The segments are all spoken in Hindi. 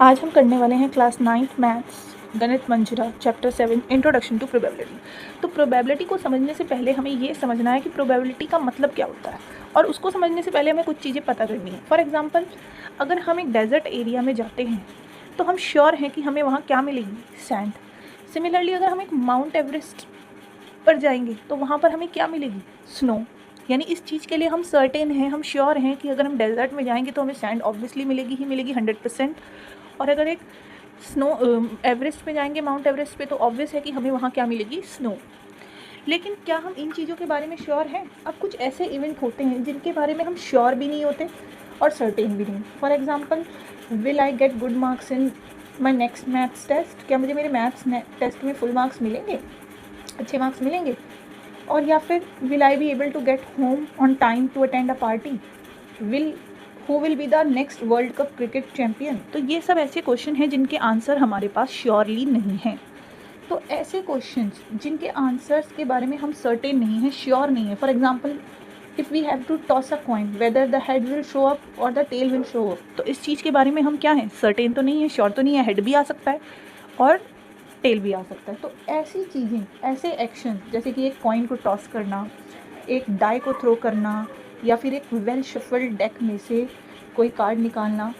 आज हम करने वाले हैं क्लास 9th मैथ्स गणित Manjra chapter 7 introduction to probability. तो प्रोबेबिलिटी को समझने से पहले हमें ये समझना है कि प्रोबेबिलिटी का मतलब क्या होता है, और उसको समझने से पहले हमें कुछ चीज़ें पता करनी है। फॉर एग्जांपल, अगर हम एक डेजर्ट एरिया में जाते हैं तो हम श्योर हैं कि हमें वहाँ क्या मिलेगी, सैंड। सिमिलरली अगर हम एक माउंट एवरेस्ट पर जाएंगे तो वहाँ पर हमें क्या मिलेगी, स्नो। यानी इस चीज़ के लिए हम सर्टेन हैं, हम श्योर हैं कि अगर हम डेजर्ट में जाएंगे तो हमें सैंड ऑब्वियसली मिलेगी ही मिलेगी 100%। और अगर एक स्नो एवरेस्ट पे जाएंगे, माउंट एवरेस्ट पे, तो ऑब्वियस है कि हमें वहाँ क्या मिलेगी, स्नो। लेकिन क्या हम इन चीज़ों के बारे में श्योर हैं? अब कुछ ऐसे इवेंट होते हैं जिनके बारे में हम श्योर भी नहीं होते और सर्टेन भी नहीं। For example, will I get good marks in my next maths test? क्या मुझे मेरे मैथ्स टेस्ट में फुल मार्क्स मिलेंगे, अच्छे मार्क्स मिलेंगे? और या फिर will I be able to get home on time to attend a party? Who will be the next world cup cricket champion? तो ये सब ऐसे क्वेश्चन हैं जिनके आंसर हमारे पास श्योरली नहीं हैं। तो ऐसे क्वेश्चंस जिनके आंसर्स के बारे में हम सर्टेन नहीं हैं, श्योर नहीं है, for example, if we have to toss a coin whether the head will show up और the tail will show up, तो इस चीज़ के बारे में हम क्या हैं, सर्टेन तो नहीं है, श्योर तो नहीं है। हेड भी आ सकता है और टेल भी आ सकता है। तो ऐसी चीज़ें, ऐसे एक्शन, जैसे कि एक कॉइन को टॉस करना, एक डाई को थ्रो करना, या फिर एक वेल शफल्ड डेक में से कोई कार्ड निकालना,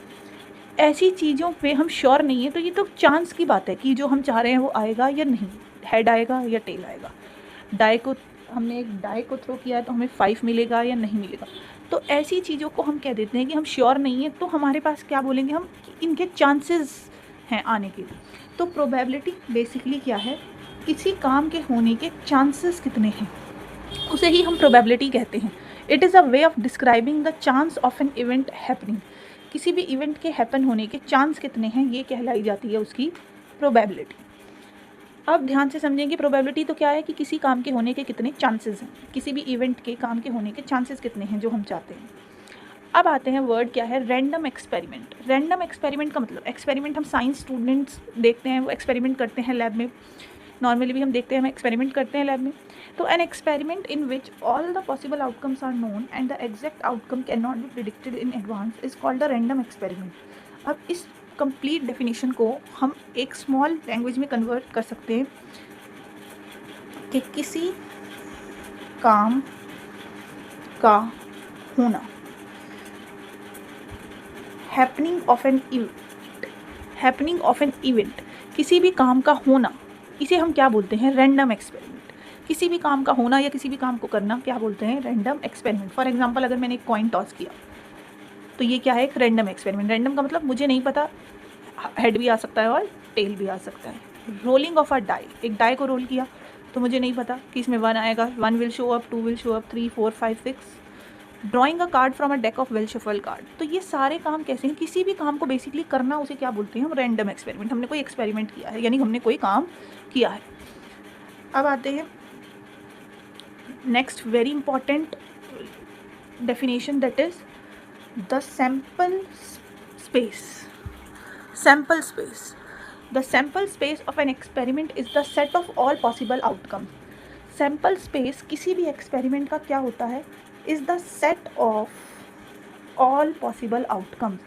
ऐसी चीज़ों पे हम श्योर नहीं है। तो ये तो चांस की बात है कि जो हम चाह रहे हैं वो आएगा या नहीं, हेड आएगा या टेल आएगा। हमने एक डाई को थ्रो किया है तो हमें 5 मिलेगा या नहीं मिलेगा। तो ऐसी चीज़ों को हम कह देते हैं कि हम श्योर नहीं है। तो हमारे पास क्या बोलेंगे हम, कि इनके चांसेस हैं आने के। तो प्रोबेबिलिटी बेसिकली क्या है, किसी काम के होने के चांसेस कितने हैं, उसे ही हम प्रोबेबिलिटी कहते हैं। It is a way of describing the chance of an event happening. किसी भी इवेंट के हैपन होने के चांस कितने हैं, ये कहलाई जाती है उसकी प्रोबेबिलिटी। अब ध्यान से समझेंगे, प्रोबेबिलिटी तो क्या है कि किसी काम के होने के कितने चांसेस हैं, किसी भी इवेंट के काम के होने के चांसेस कितने हैं जो हम चाहते हैं। अब आते हैं वर्ड क्या है, रैंडम एक्सपेरिमेंट। रैंडम एक्सपेरिमेंट का मतलब, एक्सपेरिमेंट हम साइंस स्टूडेंट्स देखते हैं, वो एक्सपेरिमेंट करते हैं लैब में। नॉर्मली भी हम देखते हैं, हम एक्सपेरिमेंट करते हैं लैब में। तो an experiment in which all the possible outcomes are known and the exact outcome can not be predicted in advance is called the random experiment. अब इस कंप्लीट डेफिनेशन को हम एक स्मॉल लैंग्वेज में कन्वर्ट कर सकते हैं कि किसी काम का होना, हैपनिंग ऑफ एन इवेंट, किसी भी काम का होना, इसे हम क्या बोलते हैं, रैंडम एक्सपेरिमेंट। किसी भी काम का होना या किसी भी काम को करना क्या बोलते हैं, रैंडम एक्सपेरिमेंट। फॉर एग्जांपल, अगर मैंने एक कॉइन टॉस किया तो ये क्या है, एक रैंडम एक्सपेरिमेंट। रैंडम का मतलब मुझे नहीं पता, हेड भी आ सकता है और टेल भी आ सकता है। रोलिंग ऑफ अ डाई, एक डाई को रोल किया तो मुझे नहीं पता कि इसमें 1 आएगा, 1 will show up, 2 will show up, 3 4 5 6। Drawing a card from a deck of well shuffle card. तो ये सारे काम कैसे हैं, किसी भी काम को बेसिकली करना, उसे क्या बोलते हैं हम, रैंडम एक्सपेरिमेंट। हमने कोई एक्सपेरिमेंट किया है, यानी हमने कोई काम किया है। अब आते हैं next very important definition, that is the sample space. Sample space, the sample space of an experiment is the set of all possible outcome. Sample space किसी भी एक्सपेरिमेंट का क्या होता है, is the set of all possible outcomes.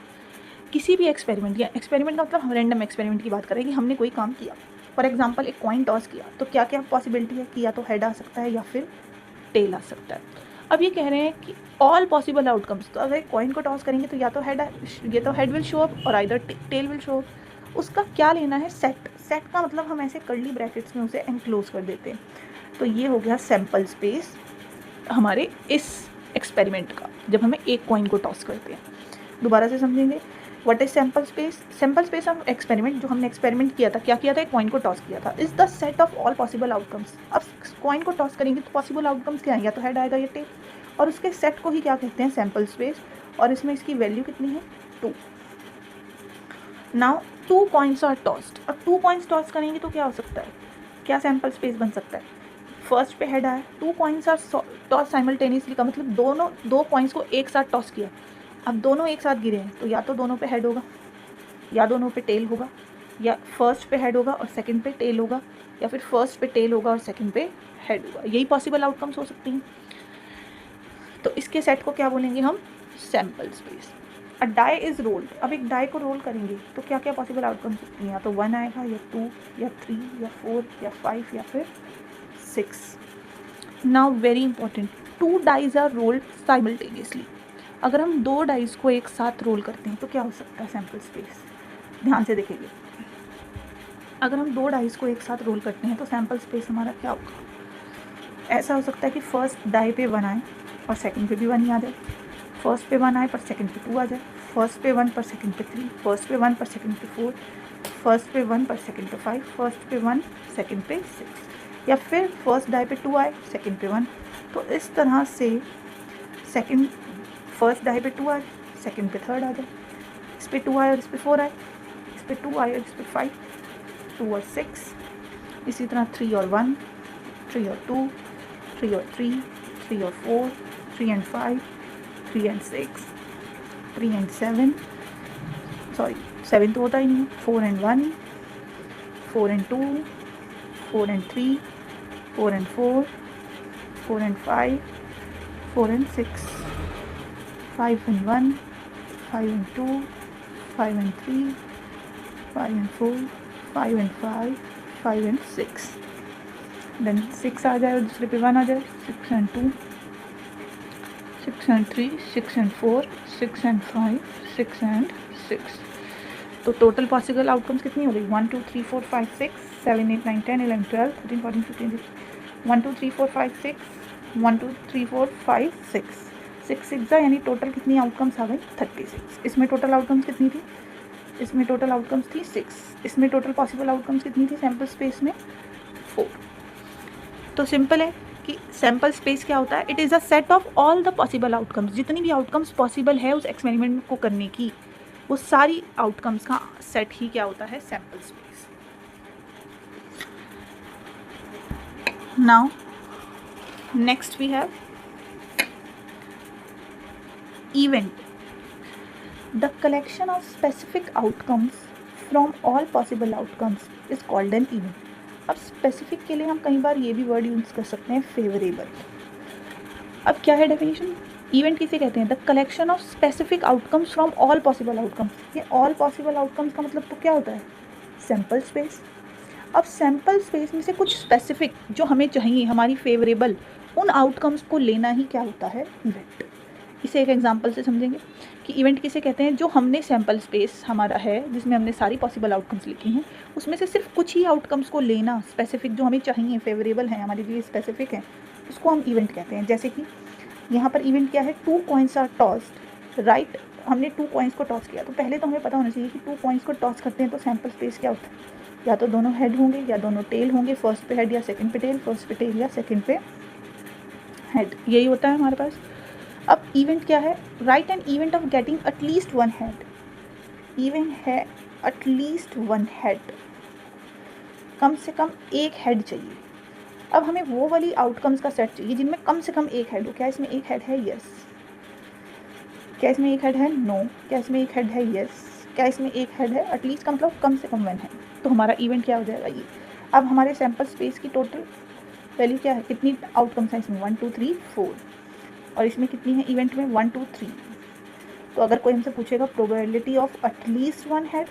किसी भी एक्सपेरिमेंट, या एक्सपेरिमेंट का मतलब हम रैंडम एक्सपेरिमेंट की बात करें कि हमने कोई काम किया। फॉर एग्जांपल, एक कॉइन टॉस किया तो क्या क्या पॉसिबिलिटी है कि या तो हेड आ सकता है या फिर टेल आ सकता है। अब ये कह रहे हैं कि ऑल पॉसिबल आउटकम्स, तो अगर कॉइन को टॉस करेंगे तो या तो हेड विल शो अप और either tail will show up. उसका क्या लेना है, सेट। सेट का मतलब हम ऐसे कर्ली ब्रैकेट्स में उसे एनक्लोज कर देते हैं। तो ये हो गया सैम्पल स्पेस हमारे इस एक्सपेरिमेंट का, जब हमें एक कॉइन को टॉस करते हैं। दोबारा से समझेंगे, what is sample space. Sample space of experiment, जो हमने एक्सपेरिमेंट किया था, क्या किया था, एक कॉइन को टॉस किया था, is the set of all possible outcomes. अब कॉइन को टॉस करेंगे तो पॉसिबल आउटकम्स क्या है, या तो हेड आएगा या टेल, और उसके सेट को ही क्या कहते हैं, सैम्पल स्पेस। और इसमें इसकी वैल्यू कितनी है, 2। Now 2 coins are tossed. अब 2 कॉइन्स टॉस करेंगे तो क्या हो सकता है, क्या सैम्पल स्पेस बन सकता है, फर्स्ट पे हेड आया, 2 कॉइन्स आर टॉस साइमल्टेनियसली का मतलब दोनों 2 कॉइन्स को एक साथ टॉस किया। अब दोनों एक साथ गिरे हैं तो या तो दोनों पे हेड होगा या दोनों पे टेल होगा, या फर्स्ट पे हेड होगा और सेकंड पे टेल होगा, या फिर फर्स्ट पे टेल होगा और सेकंड पे हेड होगा। यही पॉसिबल आउटकम्स हो सकती हैं। तो इसके सेट को क्या बोलेंगे हम, sample space. A die is rolled, अब एक डाई को रोल करेंगे तो क्या क्या पॉसिबल आउटकम सकती हैं, या तो 1 आएगा, या 2, या 3, या 4, या 5, या फिर 6। Now very important, 2 dice are rolled simultaneously. अगर हम 2 डाइज को एक साथ रोल करते हैं तो क्या हो सकता है सैम्पल स्पेस, ध्यान से देखेंगे। अगर हम 2 डाइज को एक साथ रोल करते हैं तो सैम्पल स्पेस हमारा क्या होगा, ऐसा हो सकता है कि फर्स्ट डाई पे 1 आए और सेकंड पे भी 1 ही आ जाए, फर्स्ट पे 1 आए पर सेकंड पे 2 आ जाए, फर्स्ट पे 1 पर सेकंड पे 3, फर्स्ट पे 1 पर सेकंड पे 4, फर्स्ट पे 1 पर सेकंड पे 5, फर्स्ट पे 1 सेकंड पे 6, या फिर फर्स्ट डाई पे 2 आए सेकंड पे 1। तो इस तरह से सेकंड फर्स्ट डाई पे 2 आए सेकंड पे 3 आ जाए, इस पे 2 आए और इस पे 4 आए, इस पे 2 आए और इस पे 5, 2 और 6, इसी तरह 3 और 1, 3 और 2, 3 और 3, 3 और 4, 3 and 5, 3 and 6, 3 and 7, सॉरी 7 तो होता ही नहीं, 4 and 1, 4 and 2, 4 and 3, 4 and 4, 4 and 5, 4 and 6, 5 and 1, 5 and 2, 5 and 3, 5 and 4, 5 and 5, 5 and 6, then 6 आ जाए और दूसरे पे 1 आ जाए, 6 and 2, 6 and 3, 6 and 4, 6 and 5, 6 and 6। तो टोटल पॉसिबल आउटकम्स कितनी हो गई, 1 2 3 4 5 6 7 8 9 10 11 12 13 14 15 16, 1 2 3 4 5 6, 1 2 3 4 5 6, 6 6 यानी टोटल कितनी आउटकम्स आ गई 36। इसमें टोटल आउटकम्स कितनी थी, इसमें टोटल आउटकम्स थी 6, इसमें टोटल पॉसिबल आउटकम्स कितनी थी सैम्पल स्पेस में 4। तो सिंपल है कि सैम्पल स्पेस क्या होता है, it is a set of all the possible outcomes, जितनी भी आउटकम्स पॉसिबल है उस एक्सपेरिमेंट को करने की, वो सारी आउटकम्स का सेट ही क्या होता है sample space. Now next we have event, the collection of specific outcomes from all possible outcomes is called an event. अब स्पेसिफिक के लिए हम कई बार ये भी वर्ड यूज़ कर सकते हैं फेवरेबल। अब क्या है डेफिनेशन, इवेंट किसे कहते हैं, the collection of specific outcomes from all possible outcomes. ये ऑल पॉसिबल आउटकम्स का मतलब तो क्या होता है सैम्पल स्पेस। अब सैम्पल स्पेस में से कुछ स्पेसिफिक जो हमें चाहिए हमारी फेवरेबल, उन आउटकम्स को लेना ही क्या होता है इवेंट। इसे एक एग्जांपल से समझेंगे कि इवेंट किसे कहते हैं, जो हमने सैम्पल स्पेस हमारा है जिसमें हमने सारी पॉसिबल आउटकम्स लिखी हैं, उसमें से सिर्फ कुछ ही आउटकम्स को लेना स्पेसिफिक जो हमें चाहिए, फेवरेबल हैं, हमारे लिए स्पेसिफिक हैं, उसको हम इवेंट कहते हैं। जैसे कि यहाँ पर इवेंट क्या है, 2 कॉइन्स आर टॉस्ड, राइट। हमने 2 कॉइन्स को टॉस किया, तो पहले तो हमें पता होना चाहिए कि 2 कॉइन्स को टॉस करते हैं तो सैम्पल स्पेस क्या होता है, या तो दोनों हेड होंगे या दोनों टेल होंगे, फर्स्ट पे हेड या सेकंड पे टेल, फर्स्ट पे टेल या सेकंड पे हेड, यही होता है हमारे पास। अब इवेंट क्या है, right an event of getting at least 1 head, event है एटलीस्ट 1 हेड, कम से कम एक हेड चाहिए। अब हमें वो वाली आउटकम्स का सेट चाहिए जिनमें कम से कम एक हेड हो। क्या इसमें एक हेड है, यस। क्या इसमें एक हेड है, नो। क्या इसमें एक हेड है, यस। क्या इसमें एक हेड है, एटलीस्ट का मतलब कम से कम 1 है। तो हमारा इवेंट क्या हो जाएगा ये। अब हमारे सैम्पल स्पेस की टोटल वैल्यू क्या है, कितनी आउटकम्स हैं इसमें, 1 2 3 4, और इसमें कितनी है इवेंट में 1 2 3। तो अगर कोई हमसे पूछेगा प्रोबेबिलिटी ऑफ एटलीस्ट 1 हेड,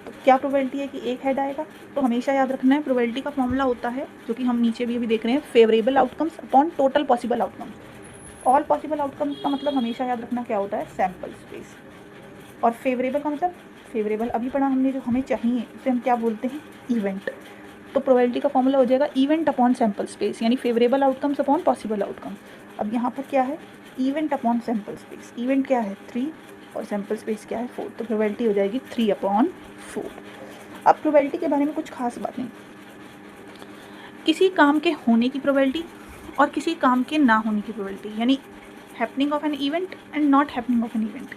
तो क्या प्रोबेबिलिटी है कि एक हेड आएगा, तो हमेशा याद रखना है प्रोबेबिलिटी का फॉर्मूला होता है जो कि हम नीचे भी अभी देख रहे हैं, favourable outcomes upon total possible outcomes. All possible outcomes का मतलब हमेशा याद रखना क्या होता है सैम्पल स्पेस, और फेवरेबल का मतलब फेवरेबल अभी पढ़ा हमने, जो हमें चाहिए उसे हम क्या बोलते हैं इवेंट। तो प्रोबेबिलिटी का फॉर्मूला हो जाएगा इवेंट अपॉन सैम्पल स्पेस, यानी favourable outcomes upon possible outcome. अब यहाँ पर क्या है, event upon sample space, event क्या है 3 और सैम्पल स्पेस क्या है 4, तो प्रोबेबिलिटी हो जाएगी 3/4। अब प्रोबेबिलिटी के बारे में कुछ खास बातें, किसी काम के होने की प्रोबेबिलिटी और किसी काम के ना होने की प्रोबेबिलिटी, यानी happening of an event and not happening of an event,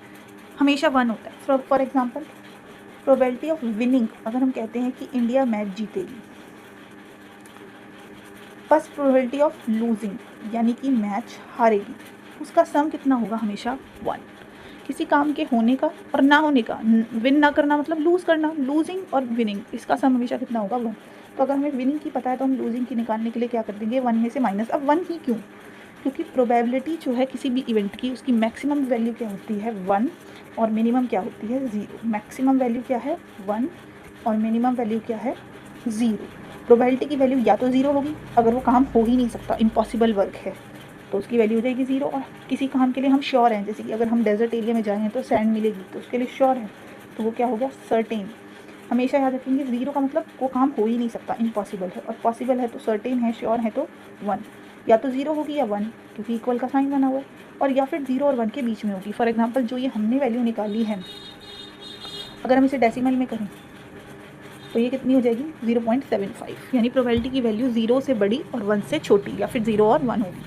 हमेशा 1 होता है। For example probability of winning, अगर हम कहते हैं कि इंडिया मैच जीतेगी, बस प्रोबेबिलिटी ऑफ लूजिंग यानी कि मैच हारेगी, उसका सम कितना होगा हमेशा 1। किसी काम के होने का और ना होने का, विन ना करना मतलब लूज़ करना, लूजिंग और विनिंग, इसका सम हमेशा कितना होगा 1। तो अगर हमें विनिंग की पता है तो हम लूजिंग की निकालने के लिए क्या कर देंगे 1 में से माइनस। अब 1 ही क्यों, क्योंकि प्रोबेबिलिटी जो है किसी भी इवेंट की, उसकी मैक्सिमम वैल्यू क्या होती है 1 और मिनिमम क्या होती है 0। मैक्सिमम वैल्यू क्या है 1 और मिनिमम वैल्यू क्या है 0। प्रोबेबिलिटी की वैल्यू या तो 0 होगी अगर वो काम हो ही नहीं सकता, इम्पॉसिबल वर्क है, तो उसकी वैल्यू हो जाएगी 0। और किसी काम के लिए हम श्योर हैं, जैसे कि अगर हम डेजर्ट एरिया में जाएँ तो सैंड मिलेगी, तो उसके लिए श्योर है, तो वो क्या हो गया सर्टेन। हमेशा याद रखेंगे 0 का मतलब वो काम हो ही नहीं सकता, इम्पॉसिबल है, और पॉसिबल है तो सर्टेन है, श्योर है तो 1। या तो 0 होगी या 1, क्योंकि इक्वल का साइन बना हुआ है, और या फिर 0 और 1 के बीच में होगी। फॉर एग्जांपल जो ये हमने वैल्यू निकाली है, अगर हम इसे डेसिमल में करें तो ये कितनी हो जाएगी 0.75, यानी प्रोबेबिलिटी की वैल्यू 0 से बड़ी और 1 से छोटी, या फिर 0 और 1 होगी।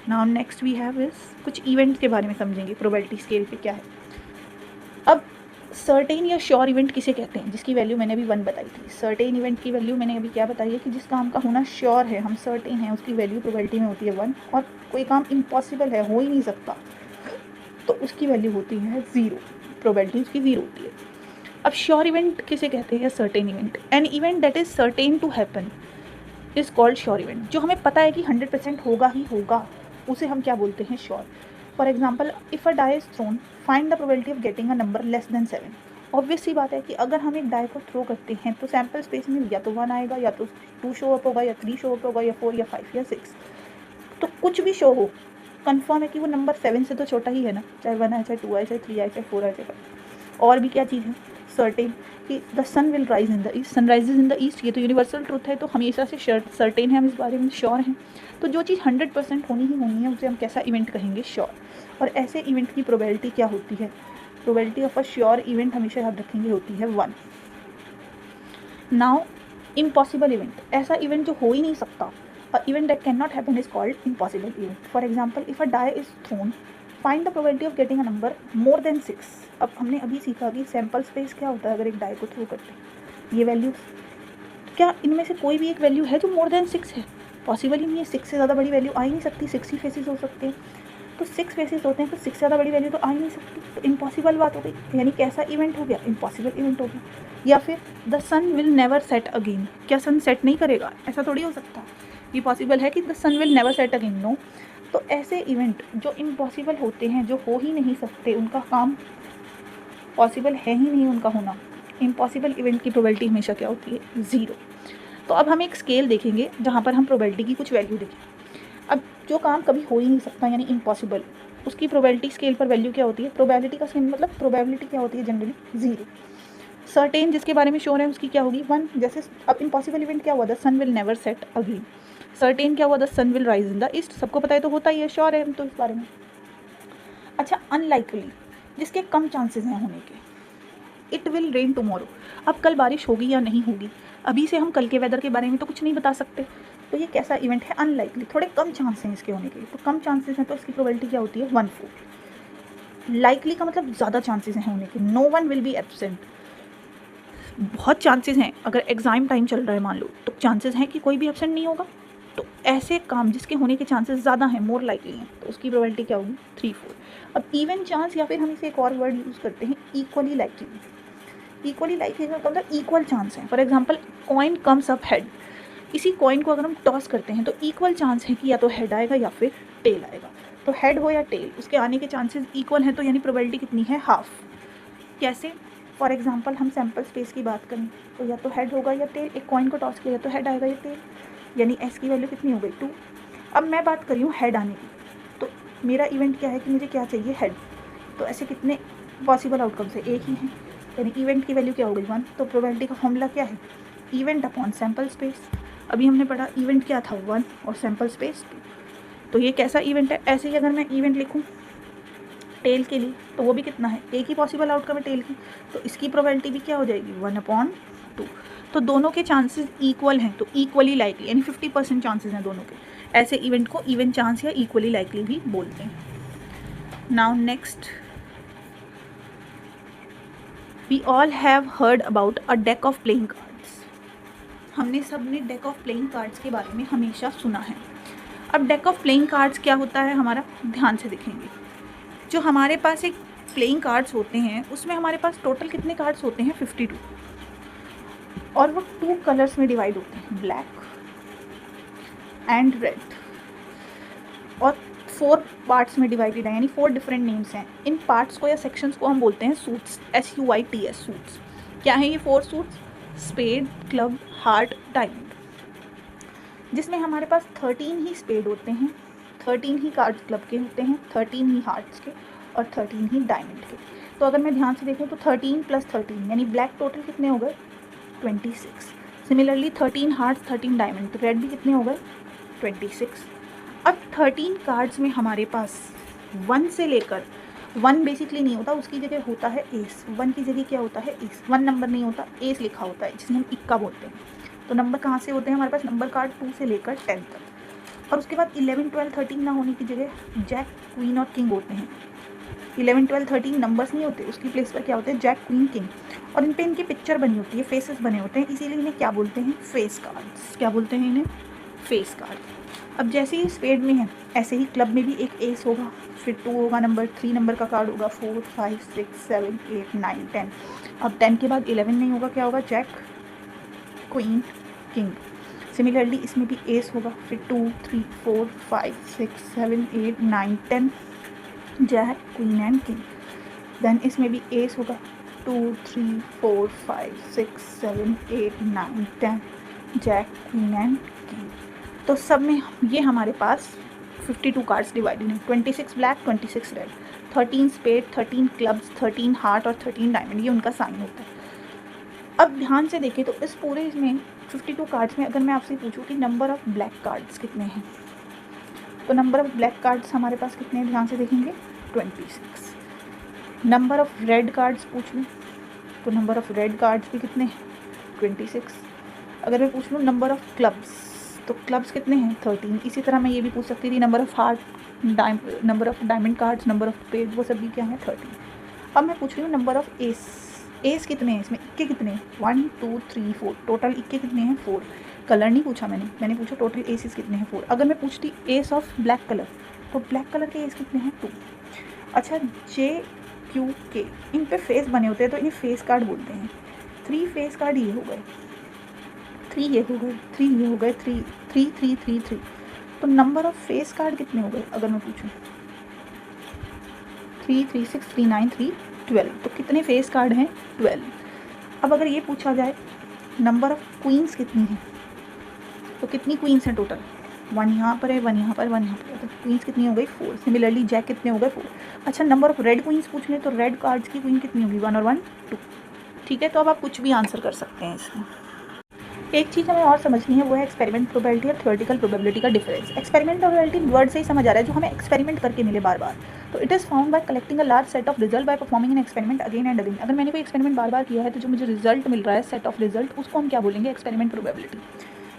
Now next we have is कुछ इवेंट के बारे में समझेंगे प्रोबेबिलिटी स्केल पे क्या है। अब सर्टेन या श्योर इवेंट किसे कहते हैं, जिसकी वैल्यू मैंने अभी 1 बताई थी। सर्टेन इवेंट की वैल्यू मैंने अभी क्या बताई है कि जिस काम का होना श्योर है, हम सर्टेन हैं, उसकी वैल्यू प्रोबेबिलिटी में होती है 1, और कोई काम इम्पॉसिबल है, हो ही नहीं सकता, तो उसकी वैल्यू होती है 0, प्रोबेबिलिटी उसकी 0 होती है। अब श्योर इवेंट किसे कहते हैं या certain event, an event that is certain to happen is called sure event. जो हमें पता है कि 100% होगा ही होगा, उसे हम क्या बोलते हैं sure. For example if a die is thrown, find the probability of getting a number less than 7। Obvious सी बात है कि अगर हम एक डाई को थ्रो करते हैं तो सैम्पल स्पेस में या तो 1 आएगा, या तो 2 शो अप होगा, या 3 शो अप होगा, या 4 या 5 या 6, तो कुछ भी शो हो, कंफर्म है कि वो नंबर 7 से तो छोटा ही है ना, चाहे 1 आए, चाहे 2 आए, चाहे 3 आए, चाहे 4 आए, चाहे 5। और भी क्या चीज़ है सर्टेन, कि the sun will rise in the east, sun rises in the east, ये तो यूनिवर्सल ट्रूथ है, तो हमेशा से सर्टेन है, हम इस बारे में श्योर हैं। तो जो चीज़ 100% होनी ही होनी है, उसे हम कैसा इवेंट कहेंगे श्योर। और ऐसे इवेंट की प्रोबेबिलिटी क्या होती है, probability of a sure event हमेशा याद रखेंगे होती है 1। नाउ इम्पॉसिबल इवेंट, ऐसा इवेंट जो हो ही नहीं सकता, event that can not happen is called impossible event. For example if a die is thrown, find the probability of getting a number more than 6। अब हमने अभी सीखा कि सैम्पल स्पेस क्या होता है अगर एक डाई को थ्रो करते हैं, ये वैल्यूज, क्या इनमें से कोई भी एक वैल्यू है जो मोर देन 6 है, पॉसिबल ही नहीं है, 6 से ज़्यादा बड़ी वैल्यू आ ही नहीं सकती, 6 ही फेसेस हो सकते हैं, तो 6 फेसेस होते हैं, तो 6 से ज़्यादा बड़ी वैल्यू तो आ ही नहीं सकती, तो इम्पॉसिबल बात हो गई, यानी कैसा इवेंट हो गया, इम्पॉसिबल इवेंट हो गया। या फिर the sun will never set again, क्या सन सेट नहीं करेगा, ऐसा थोड़ी हो सकता, ये पॉसिबल है कि the sun will never set again, no. तो ऐसे इवेंट जो इम्पॉसिबल होते हैं, जो हो ही नहीं सकते, उनका काम पॉसिबल है ही नहीं उनका होना, इम्पॉसिबल इवेंट की प्रोबेबिलिटी हमेशा क्या होती है 0। तो अब हम एक स्केल देखेंगे जहाँ पर हम प्रोबेबिलिटी की कुछ वैल्यू देखें। अब जो काम कभी हो ही नहीं सकता यानी इम्पॉसिबल, उसकी प्रोबेबिलिटी स्केल पर वैल्यू क्या होती है, प्रोबेबिलिटी का स्केल मतलब प्रोबेबिलिटी क्या होती है जनरली 0। सर्टेन जिसके बारे में श्योर है उसकी क्या होगी 1। जैसे अब इम्पॉसिबल इवेंट क्या हुआ, the sun will never set again. Certain क्या हुआ, the sun will rise in the east, सबको पता है तो होता ही है, श्योर है हम तो इस बारे में। अच्छा अनलाइकली, जिसके कम चांसेस हैं होने के, इट विल रेन टुमारो, अब कल बारिश होगी या नहीं होगी, अभी से हम कल के वेदर के बारे में तो कुछ नहीं बता सकते, तो ये कैसा इवेंट है अनलाइकली, थोड़े कम चांस हैं इसके होने के, तो कम चांसेस हैं तो इसकी प्रोबेबिलिटी क्या होती है 1/4। लाइकली का मतलब ज़्यादा चांसेस हैं होने के, no one will be absent, बहुत चांसेस हैं, अगर एग्ज़ाम टाइम चल रहा है मान लो तो चांसेस हैं कि कोई भी एब्सेंट नहीं होगा, तो ऐसे काम जिसके होने के चांसेस ज़्यादा हैं, मोर लाइकली हैं, तो उसकी प्रोबेबिलिटी क्या होगी 3/4। अब इवन चांस, या फिर हम इसे एक और वर्ड यूज़ करते हैं इक्वली लाइकली। इक्वली लाइकली का मतलब इक्वल चांस है। For example coin comes up head, इसी कॉइन को अगर हम टॉस करते हैं तो इक्वल चांस है कि या तो हेड आएगा या फिर टेल आएगा, तो हेड हो या टेल उसके आने के चांसेस इक्वल हैं, तो यानी प्रोबेबिलिटी कितनी है हाफ। कैसे, फॉर एग्जांपल हम सैम्पल स्पेस की बात करें तो या तो हेड होगा या टेल, एक कॉइन को टॉस किया या तो हेड आएगा या टेल, यानी एस की वैल्यू कितनी हो गई 2। अब मैं बात कर रही हूँ हेड आने की, तो मेरा इवेंट क्या है कि मुझे क्या चाहिए हेड, तो ऐसे कितने पॉसिबल आउटकम्स है, एक ही है, यानी इवेंट की वैल्यू क्या हो गई 1। तो प्रोबेबिलिटी का फॉर्मूला क्या है, इवेंट अपॉन सैम्पल स्पेस। अभी हमने पढ़ा इवेंट क्या था 1 और सैम्पल स्पेस 2, तो ये कैसा इवेंट है। ऐसे ही अगर मैं इवेंट लिखूँ टेल के लिए तो वो भी कितना है, एक ही पॉसिबल आउटकम है टेल की, तो इसकी प्रोबेबिलिटी भी क्या हो जाएगी 1/2। तो दोनों के चांसेस इक्वल हैं, तो इक्वली लाइकली यानी 50% चांसेस हैं दोनों के, ऐसे इवेंट को इवन चांस या इक्वली लाइकली भी बोलते हैं। Now next, we all have heard about a deck of playing cards, हमने सब ने डेक ऑफ प्लेइंग कार्ड्स के बारे में हमेशा सुना है। अब डेक ऑफ प्लेइंग कार्ड्स क्या होता है हमारा, ध्यान से देखेंगे, जो हमारे पास एक प्लेइंग कार्ड्स होते हैं उसमें हमारे पास टोटल कितने कार्ड्स होते हैं 52, और वो 2 कलर्स में डिवाइड होते हैं, ब्लैक एंड रेड। 4 पार्ट्स में डिवाइडेड है, यानी 4 डिफरेंट नेम्स हैं। इन पार्ट्स को या सेक्शंस को हम बोलते हैं सूट्स, SUITS सूट्स। क्या हैं ये 4 suits? Spade, club, heart, diamond. जिसमें हमारे पास 13 ही स्पेड होते हैं, 13 ही कार्ड्स क्लब के होते हैं, 13 ही हार्ट्स के और 13 ही डायमंड के। तो अगर मैं ध्यान से देखूँ तो 13 + 13 यानी ब्लैक टोटल कितने हो गए? 26। सिमिलरली 13 हार्ट्स 13 डायमंड, तो रेड भी कितने हो गए? 26। अब 13 कार्ड्स में हमारे पास 1 से लेकर 1 बेसिकली नहीं होता, उसकी जगह होता है एस। 1 की जगह क्या होता है? एस। 1 नंबर नहीं होता, एस लिखा होता है, जिसे हम इक्का बोलते हैं। तो नंबर कहाँ से होते हैं हमारे पास? नंबर कार्ड 2 से लेकर 10 तक। और उसके बाद 11, 12, 13 ना होने की जगह जैक, क्वीन और किंग होते हैं। 11, 12, 13 नंबर्स नहीं होते, उसकी प्लेस पर क्या होते हैं? Jack, queen, king. और इन पे इनकी पिक्चर बनी होती है, फेसेस बने होते हैं, इसीलिए इन्हें क्या बोलते हैं? Face cards. क्या बोलते हैं इन्हें? Face card. अब जैसे ही स्पेड में है ऐसे ही क्लब में भी एक एस होगा, फिर 2 होगा नंबर, 3 नंबर का कार्ड होगा, 4, 5, 6, 7, 8, 9, 10। अब 10 के बाद 11 नहीं होगा, क्या होगा? Jack, queen, king. सिमिलरली इसमें भी एस होगा, फिर 2, 3, 4, 5, 6, 7, 8, 9, 10 jack, queen and king. Then इसमें भी एस होगा, 2, 3, 4, 5, 6, 7, 8, 9, 10 जैक, क्वीन एंड किंग। तो सब में ये हमारे पास 52 कार्ड्स डिवाइडेड हैं, 26 black, 26 red, 13 spade, 13 clubs, 13 heart और 13 डायमंड, ये उनका साइन होता है। अब ध्यान से देखें तो इस पूरे इसमें 52 कार्ड्स में अगर मैं आपसे पूछूं कि नंबर ऑफ़ ब्लैक कार्ड्स कितने हैं, तो नंबर ऑफ़ ब्लैक कार्ड्स हमारे पास कितने हैं? ध्यान से देखेंगे 26। नंबर ऑफ़ रेड कार्ड्स पूछ लूँ तो नंबर ऑफ़ रेड कार्ड्स भी कितने हैं? 26। अगर मैं पूछ लूँ नंबर ऑफ़ क्लब्स, तो क्लब्स कितने हैं? 13। इसी तरह मैं ये भी पूछ सकती थी number of heart, number of diamond cards, number of spade, वो सब भी क्या है? 13। अब मैं पूछ रही हूँ नंबर ऑफ़ एस। एस कितने हैं? इसमें इक्के कितने हैं? 1, 2, 3, 4, टोटल इक्के कितने हैं? 4। कलर नहीं पूछा मैंने पूछा टोटल एसेस कितने हैं? 4। अगर मैं पूछती एस ऑफ ब्लैक कलर, तो ब्लैक कलर के एस कितने हैं? 2। अच्छा, जे, क्यू, के, इन पे फेस बने होते हैं तो इन्हें फेस कार्ड बोलते हैं। 3 फेस कार्ड ये हो गए, 3 ये हो गए, 3 ये हो गए, 3, 3, 3, 3, 3। तो नंबर ऑफ फेस कार्ड कितने हो गए अगर मैं पूछूं? 3, 3, 6, 3, 9, 3, 12। तो कितने फेस कार्ड हैं? 12। अब अगर ये पूछा जाए नंबर ऑफ क्वींस कितनी हैं, तो कितनी क्वींस हैं टोटल? 1 यहाँ पर है, 1 यहाँ पर, 1 यहाँ पर, तो क्वींस कितनी हो गई? 4। सिमिलरली जैक कितने हो गए? 4। अच्छा, नंबर ऑफ रेड क्वींस पूछ लें तो रेड कार्ड्स की क्वीन कितनी होगी? 1 और 1, 2। ठीक है, तो अब आप कुछ भी आंसर कर सकते हैं इसमें। एक चीज़ हमें और समझनी है, वो है एक्सपेरिमेंट प्रोबेबिलिटी और थ्योरेटिकल प्रोबेबिलिटी का डिफरेंस। एक्सपेरिमेंट प्रोबेबिलिटी वर्ड से ही समझ आ रहा है, जो हमें एक्सपेरिमेंट करके मिले बार बार। तो it is found bye collecting a large set of result by performing an experiment again and again. अगर मैंने कोई एक्सपेरिमेंट बार बार किया है तो जो मुझे रिजल्ट मिल रहा है, सेट ऑफ रिजल्ट, उसको हम क्या बोलेंगे? Experiment probability.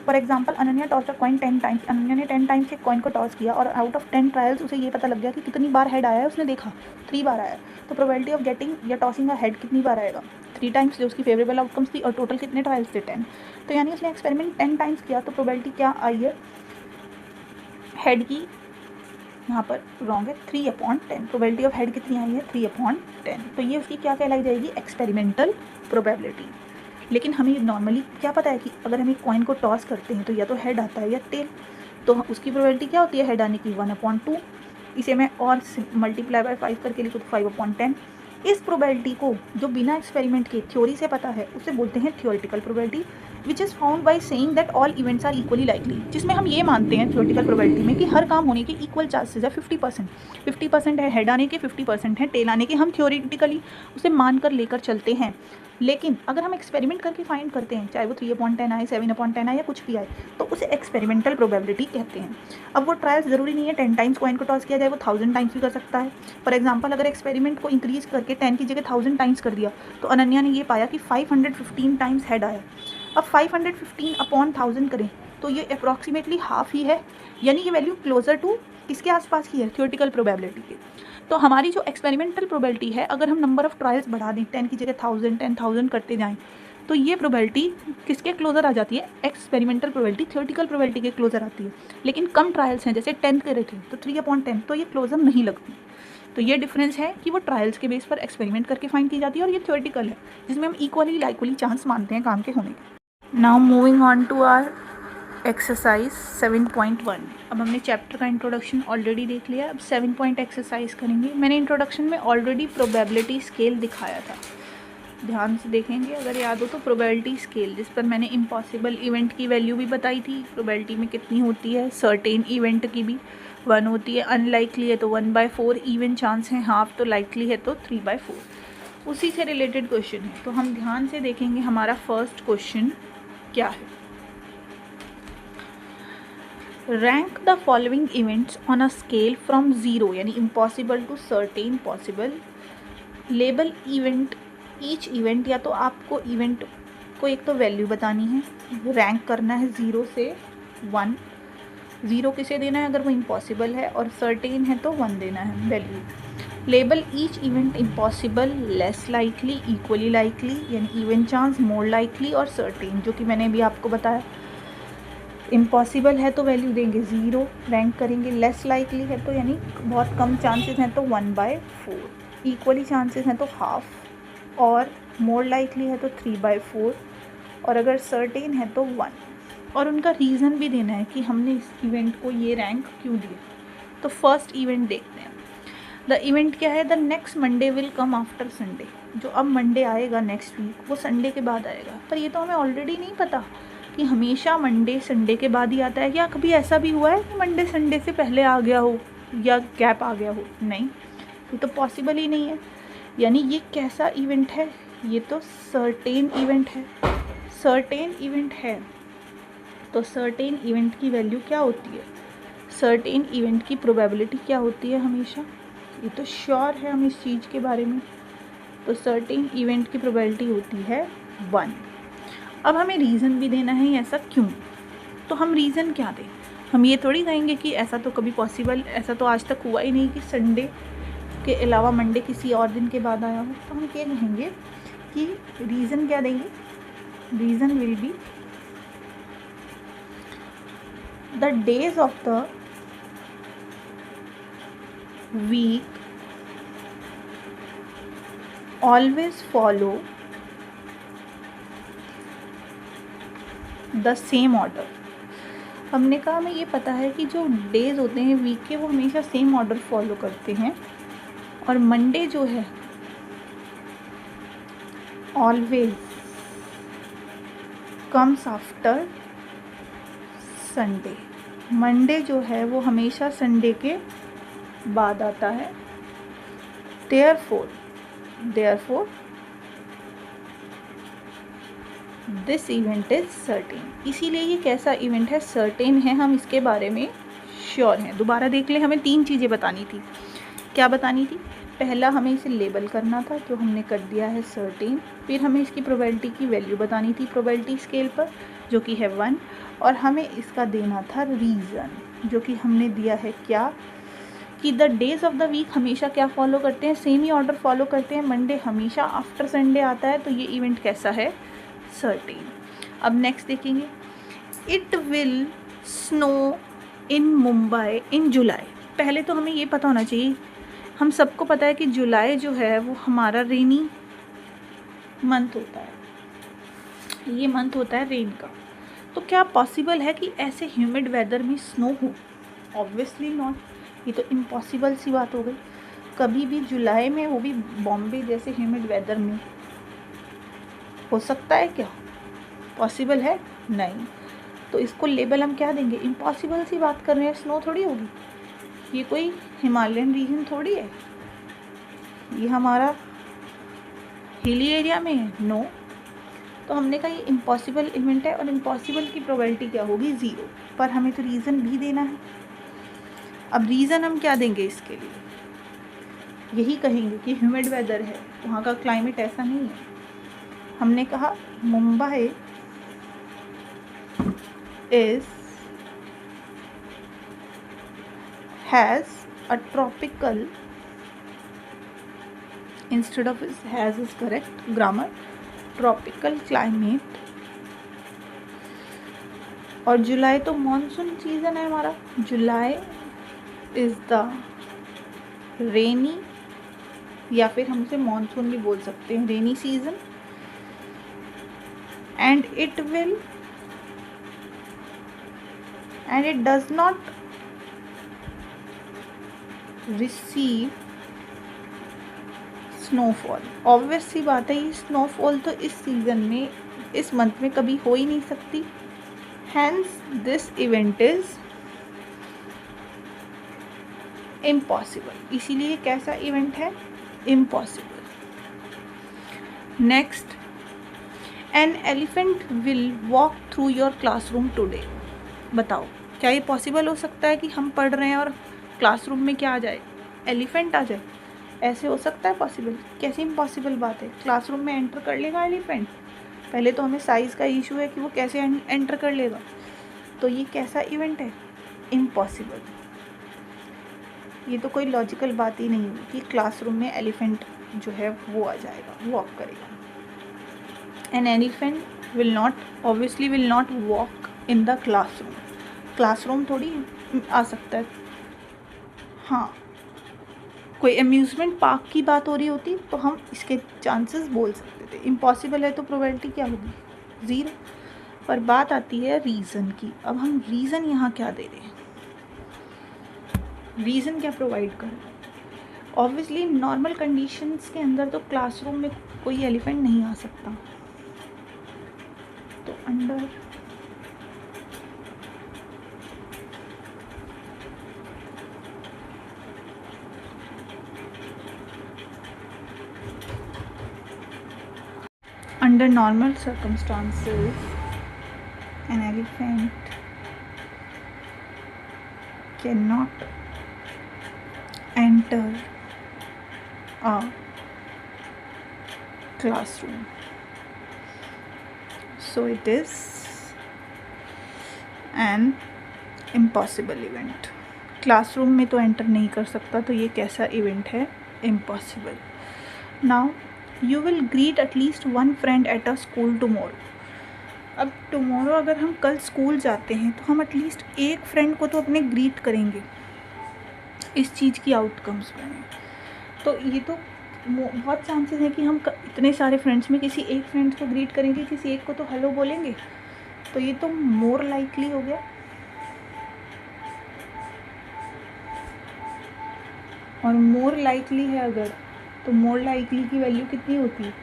For example, Ananya toss a coin 10 times. Ananya ने 10 टाइम्स एक कॉइन को टॉस किया और आउट ऑफ 10 ट्रायल्स उसे ये पता लग गया कि कितनी बार हेड आया है। उसने देखा 3 बार आया। तो प्रोबेबिलिटी ऑफ गेटिंग या टॉसिंग अ हेड कितनी बार आएगा? 3 टाइम्स, जो उसकी फेवरेबल आउटकम्स थी, और टोटल कितने ट्रायल्स थे? 10। तो यानी उसने एक्सपेरिमेंट 10 टाइम्स किया, तो प्रोबेबिलिटी क्या आई है हेड की? यहाँ पर रॉन्ग है, 3/10। प्रोबेबिलिटी ऑफ हेड कितनी आई है? 3/10। तो ये उसकी क्या कहलाई जाएगी? Experimental probability. लेकिन हमें नॉर्मली क्या पता है कि अगर हम एक कॉइन को टॉस करते हैं तो या तो हेड आता है या टेल, तो उसकी प्रोबेबिलिटी क्या होती है हेड आने की? 1/2। इसे मैं और मल्टीप्लाई बाय 5 करके लिखूँ तो 5/10। इस प्रोबेबिलिटी को जो बिना एक्सपेरिमेंट के थ्योरी से पता है उसे बोलते हैं theoretical probability, which is found by saying that all events are equally likely. जिसमें हम ये मानते हैं थ्योरेटिकल प्रोबेबिलिटी में कि हर काम होने के इक्वल चांसेस है 50%। 50% है हेड आने के, 50% है टेल आने के। हम थ्योरेटिकली उसे मान कर लेकर चलते हैं। लेकिन अगर हम एक्सपेरिमेंट करके फाइंड करते हैं, चाहे वो 3/10 आए, 7/10 आए या कुछ भी आए, तो उसे एक्सपेरिमेंटल प्रोबेबिलिटी कहते हैं। अब वो ट्रायल्स ज़रूरी नहीं है 10 टाइम्स कॉइन को टॉस किया जाए, वो 1000 टाइम्स भी कर सकता है। फॉर एग्जांपल, अगर एक्सपेरिमेंट को इंक्रीज़ करके 10 की जगह 1000 टाइम्स कर दिया, तो अनन्या ने ये पाया कि 515 टाइम्स हेड आया। अब 515/1000 करें तो ये अप्रॉक्सीमेटली हाफ ही है, यानी ये वैल्यू क्लोजर टू किसके आसपास की है? थ्योरेटिकल प्रोबेबिलिटी के। तो हमारी जो एक्सपेरिमेंटल प्रोबेबिलिटी है, अगर हम नंबर ऑफ़ ट्रायल्स बढ़ा दें, 10 की जगह 1000, 10,000 करते जाएं, तो ये प्रोबेबिलिटी किसके क्लोजर आ जाती है? एक्सपेरिमेंटल प्रोबेबिलिटी, थ्योरेटिकल प्रोबेबिलिटी के क्लोजर आती है। लेकिन कम ट्रायल्स हैं, जैसे 10 करे थे तो 3/10, तो ये क्लोजर नहीं लगती। तो ये डिफरेंस है कि वो ट्रायल्स के बेस पर एक्सपेरिमेंट करके फाइंड की जाती है, और ये थ्योरेटिकल है जिसमें हम इक्वली लाइकली चांस मानते हैं काम के होने के। Now moving on to our exercise 7.1। अब हमने चैप्टर का इंट्रोडक्शन ऑलरेडी देख लिया, अब 7 पॉइंट एक्सरसाइज करेंगे। मैंने इंट्रोडक्शन में ऑलरेडी प्रोबेबिलिटी स्केल दिखाया था, ध्यान से देखेंगे अगर याद हो तो। प्रोबेबिलिटी स्केल जिस पर मैंने इम्पॉसिबल इवेंट की वैल्यू भी बताई थी, प्रोबेबिलिटी में कितनी होती है, सर्टेन इवेंट की भी 1 होती है, अनलाइकली है तो 1/4, इवन चांस है हाफ, तो लाइकली है तो 3/4। उसी से रिलेटेड क्वेश्चन है, तो हम ध्यान से देखेंगे हमारा फर्स्ट क्वेश्चन क्या है। Rank the following events on a scale from 0 यानी impossible to certain possible. Label event each event, या तो आपको इवेंट को एक तो वैल्यू बतानी है, रैंक करना है 0 से 1। 0 किसे देना है अगर वो इम्पॉसिबल है, और सर्टेन है तो 1 देना है value. Label each event impossible, less likely, equally likely यानी इवन चांस, मोर लाइकली और सर्टेन, जो कि मैंने भी आपको बताया। इम्पॉसिबल है तो वैल्यू देंगे 0, रैंक करेंगे। लेस लाइकली है तो यानी बहुत कम चांसेस हैं तो 1/4, इक्वली चांसेस हैं तो हाफ, और मोर लाइकली है तो 3/4, और अगर सर्टेन है तो 1। और उनका रीज़न भी देना है कि हमने इस इवेंट को ये रैंक क्यों दिया। तो फर्स्ट इवेंट देखते हैं। द इवेंट क्या है, the next Monday will come after Sunday. जो अब मंडे आएगा नेक्स्ट वीक वो संडे के बाद आएगा, पर ये तो हमें ऑलरेडी नहीं पता कि हमेशा मंडे संडे के बाद ही आता है, या कभी ऐसा भी हुआ है कि मंडे संडे से पहले आ गया हो या गैप आ गया हो। नहीं, ये तो पॉसिबल ही नहीं है। यानी ये कैसा इवेंट है, ये तो सर्टेन इवेंट है। सर्टेन इवेंट है तो सर्टेन इवेंट की वैल्यू क्या होती है, सर्टेन इवेंट की प्रोबेबिलिटी क्या होती है हमेशा, ये तो श्योर है हम इस चीज़ के बारे में। तो सर्टेन इवेंट की प्रोबेबिलिटी होती है 1। अब हमें रीज़न भी देना है ऐसा क्यों। तो हम रीज़न क्या दें, हम ये थोड़ी कहेंगे कि ऐसा तो कभी पॉसिबल, ऐसा तो आज तक हुआ ही नहीं कि संडे के अलावा मंडे किसी और दिन के बाद आया हो। तो हम क्या कहेंगे कि रीज़न क्या देंगे, reason will be the days of the week always follow the same order. हमने कहा हमें ये पता है कि जो डेज होते हैं वीक के वो हमेशा सेम ऑर्डर फॉलो करते हैं, और मंडे जो है always comes after Sunday. Monday जो है वो हमेशा संडे के बाद आता है। Therefore this event is certain. इसीलिए ये कैसा इवेंट है, सर्टेन है, हम इसके बारे में श्योर हैं। दोबारा देख ले, हमें 3 चीज़ें बतानी थी। क्या बतानी थी, पहला हमें इसे लेबल करना था जो हमने कर दिया है सर्टेन। फिर हमें इसकी प्रोबेबिलिटी की वैल्यू बतानी थी प्रोबेबिलिटी स्केल पर जो कि है 1, और हमें इसका देना था रीज़न जो कि हमने दिया है क्या, कि the days of the week हमेशा क्या फॉलो करते हैं, सेम ही ऑर्डर फॉलो करते हैं। मंडे हमेशा आफ्टर संडे आता है, तो ये इवेंट कैसा है, सर्टेन। अब नेक्स्ट देखेंगे, it will snow in Mumbai in July. पहले तो हमें ये पता होना चाहिए, हम सबको पता है कि जुलाई जो है वो हमारा रेनी मंथ होता है, ये मंथ होता है रेन का। तो क्या पॉसिबल है कि ऐसे ह्यूमिड वेदर में स्नो हो, ऑब्वियसली नॉट, ये तो इम्पॉसिबल सी बात हो गई। कभी भी जुलाई में, वो भी बॉम्बे जैसे ह्यूमिड वेदर में, हो सकता है क्या, पॉसिबल है नहीं। तो इसको लेबल हम क्या देंगे, इम्पॉसिबल सी बात कर रहे हैं, स्नो थोड़ी होगी, ये कोई हिमालयन रीजन थोड़ी है, ये हमारा हिली एरिया में है, नो। तो हमने कहा ये इम्पॉसिबल इवेंट है, और इम्पॉसिबल की प्रोबेबिलिटी क्या होगी 0, पर हमें तो रीज़न भी देना है। अब रीज़न हम क्या देंगे इसके लिए, यही कहेंगे कि ह्यूमिड वेदर है, वहाँ का क्लाइमेट ऐसा नहीं है। हमने कहा Mumbai has a tropical, instead of has is correct grammar, tropical climate। और जुलाई तो मॉनसून सीजन है हमारा, जुलाई इज द रेनी, या फिर हम उसे मॉनसून भी बोल सकते हैं, rainy season. And it will and it does not receive snowfall. ऑब्वियस सी बात है, ये स्नोफॉल तो इस सीज़न में, इस मंथ में कभी हो ही नहीं सकती. Hence this event is impossible. इसीलिए कैसा इवेंट है? Impossible. Next, an elephant will walk through your classroom today. बताओ, क्या ये पॉसिबल हो सकता है कि हम पढ़ रहे हैं और क्लासरूम में क्या आ जाए? एलिफेंट आ जाए? ऐसे हो सकता है पॉसिबल? कैसी इम्पॉसिबल बात है? क्लासरूम में एंटर कर लेगा एलिफेंट? पहले तो हमें साइज़ का इशू है कि वो कैसे एंटर कर लेगा. तो ये कैसा इवेंट है? इम्पॉसिबल. ये तो कोई लॉजिकल बात ही नहीं हुई कि क्लासरूम में एलिफेंट जो है वो आ जाएगा, वॉक करेगा. An elephant will not, obviously will not walk in the classroom. Classroom थोड़ी आ सकता है. हाँ, कोई अम्यूज़मेंट पार्क की बात हो रही होती तो हम इसके चांसेस बोल सकते थे. इम्पॉसिबल है तो प्रोबेबिलिटी क्या होगी? 0. पर बात आती है रीज़न की. अब हम रीज़न यहाँ क्या दे रहे हैं? रीज़न क्या प्रोवाइड कर रहे हैं? ऑब्वियसली नॉर्मल कंडीशंस के अंदर तो क्लासरूम में कोई एलिफेंट नहीं आ सकता. तो under under normal circumstances an elephant cannot enter a classroom, so it is an impossible event. Classroom में तो एंटर नहीं कर सकता, तो ये कैसा इवेंट है? Impossible. Now you will greet at least one friend at a school tomorrow. अब टुमारो अगर हम कल स्कूल जाते हैं तो हम एटलीस्ट एक फ्रेंड को तो अपने ग्रीट करेंगे. इस चीज़ की आउटकम्स बने. तो ये तो बहुत चांसेस है कि हम इतने सारे फ्रेंड्स में किसी एक फ्रेंड को ग्रीट करेंगे, किसी एक को तो हेलो बोलेंगे. तो ये तो मोर लाइकली हो गया. और मोर लाइकली है अगर, तो मोर लाइकली की वैल्यू कितनी होती है?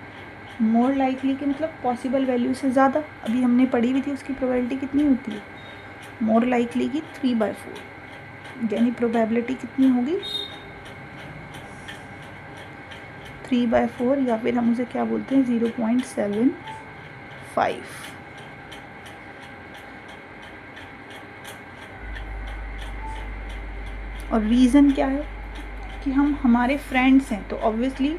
मोर लाइकली की मतलब पॉसिबल वैल्यू से ज़्यादा. अभी हमने पढ़ी हुई थी, उसकी प्रोबेबिलिटी कितनी होती है? मोर लाइकली की 3/4. यानी प्रोबेबिलिटी कितनी होगी? 3/4, या फिर हम उसे क्या बोलते हैं? 0.75. और रीज़न क्या है? कि हम हमारे फ्रेंड्स हैं तो ऑब्वियसली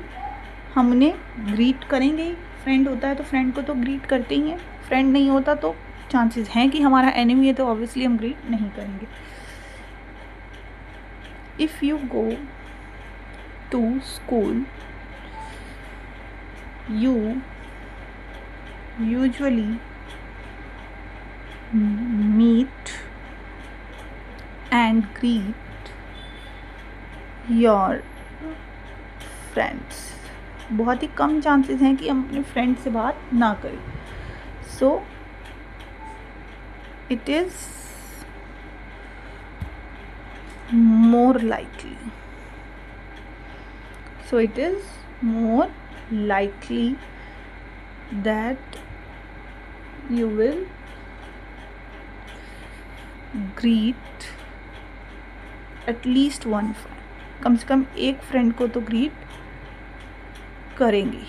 हम उन्हें ग्रीट करेंगे ही. फ्रेंड होता है तो फ्रेंड को तो ग्रीट करते ही हैं. फ्रेंड नहीं होता तो चांसेस हैं कि हमारा एनिमी है, तो ऑब्वियसली हम ग्रीट नहीं करेंगे. If you go to school you usually meet and greet your friends. बहुत ही कम चांसेस हैं कि हम अपने फ्रेंड से बात ना करें. So it is more likely. So it is more likely that you will greet at least one friend. कम से कम एक फ्रेंड को तो ग्रीट करेंगे.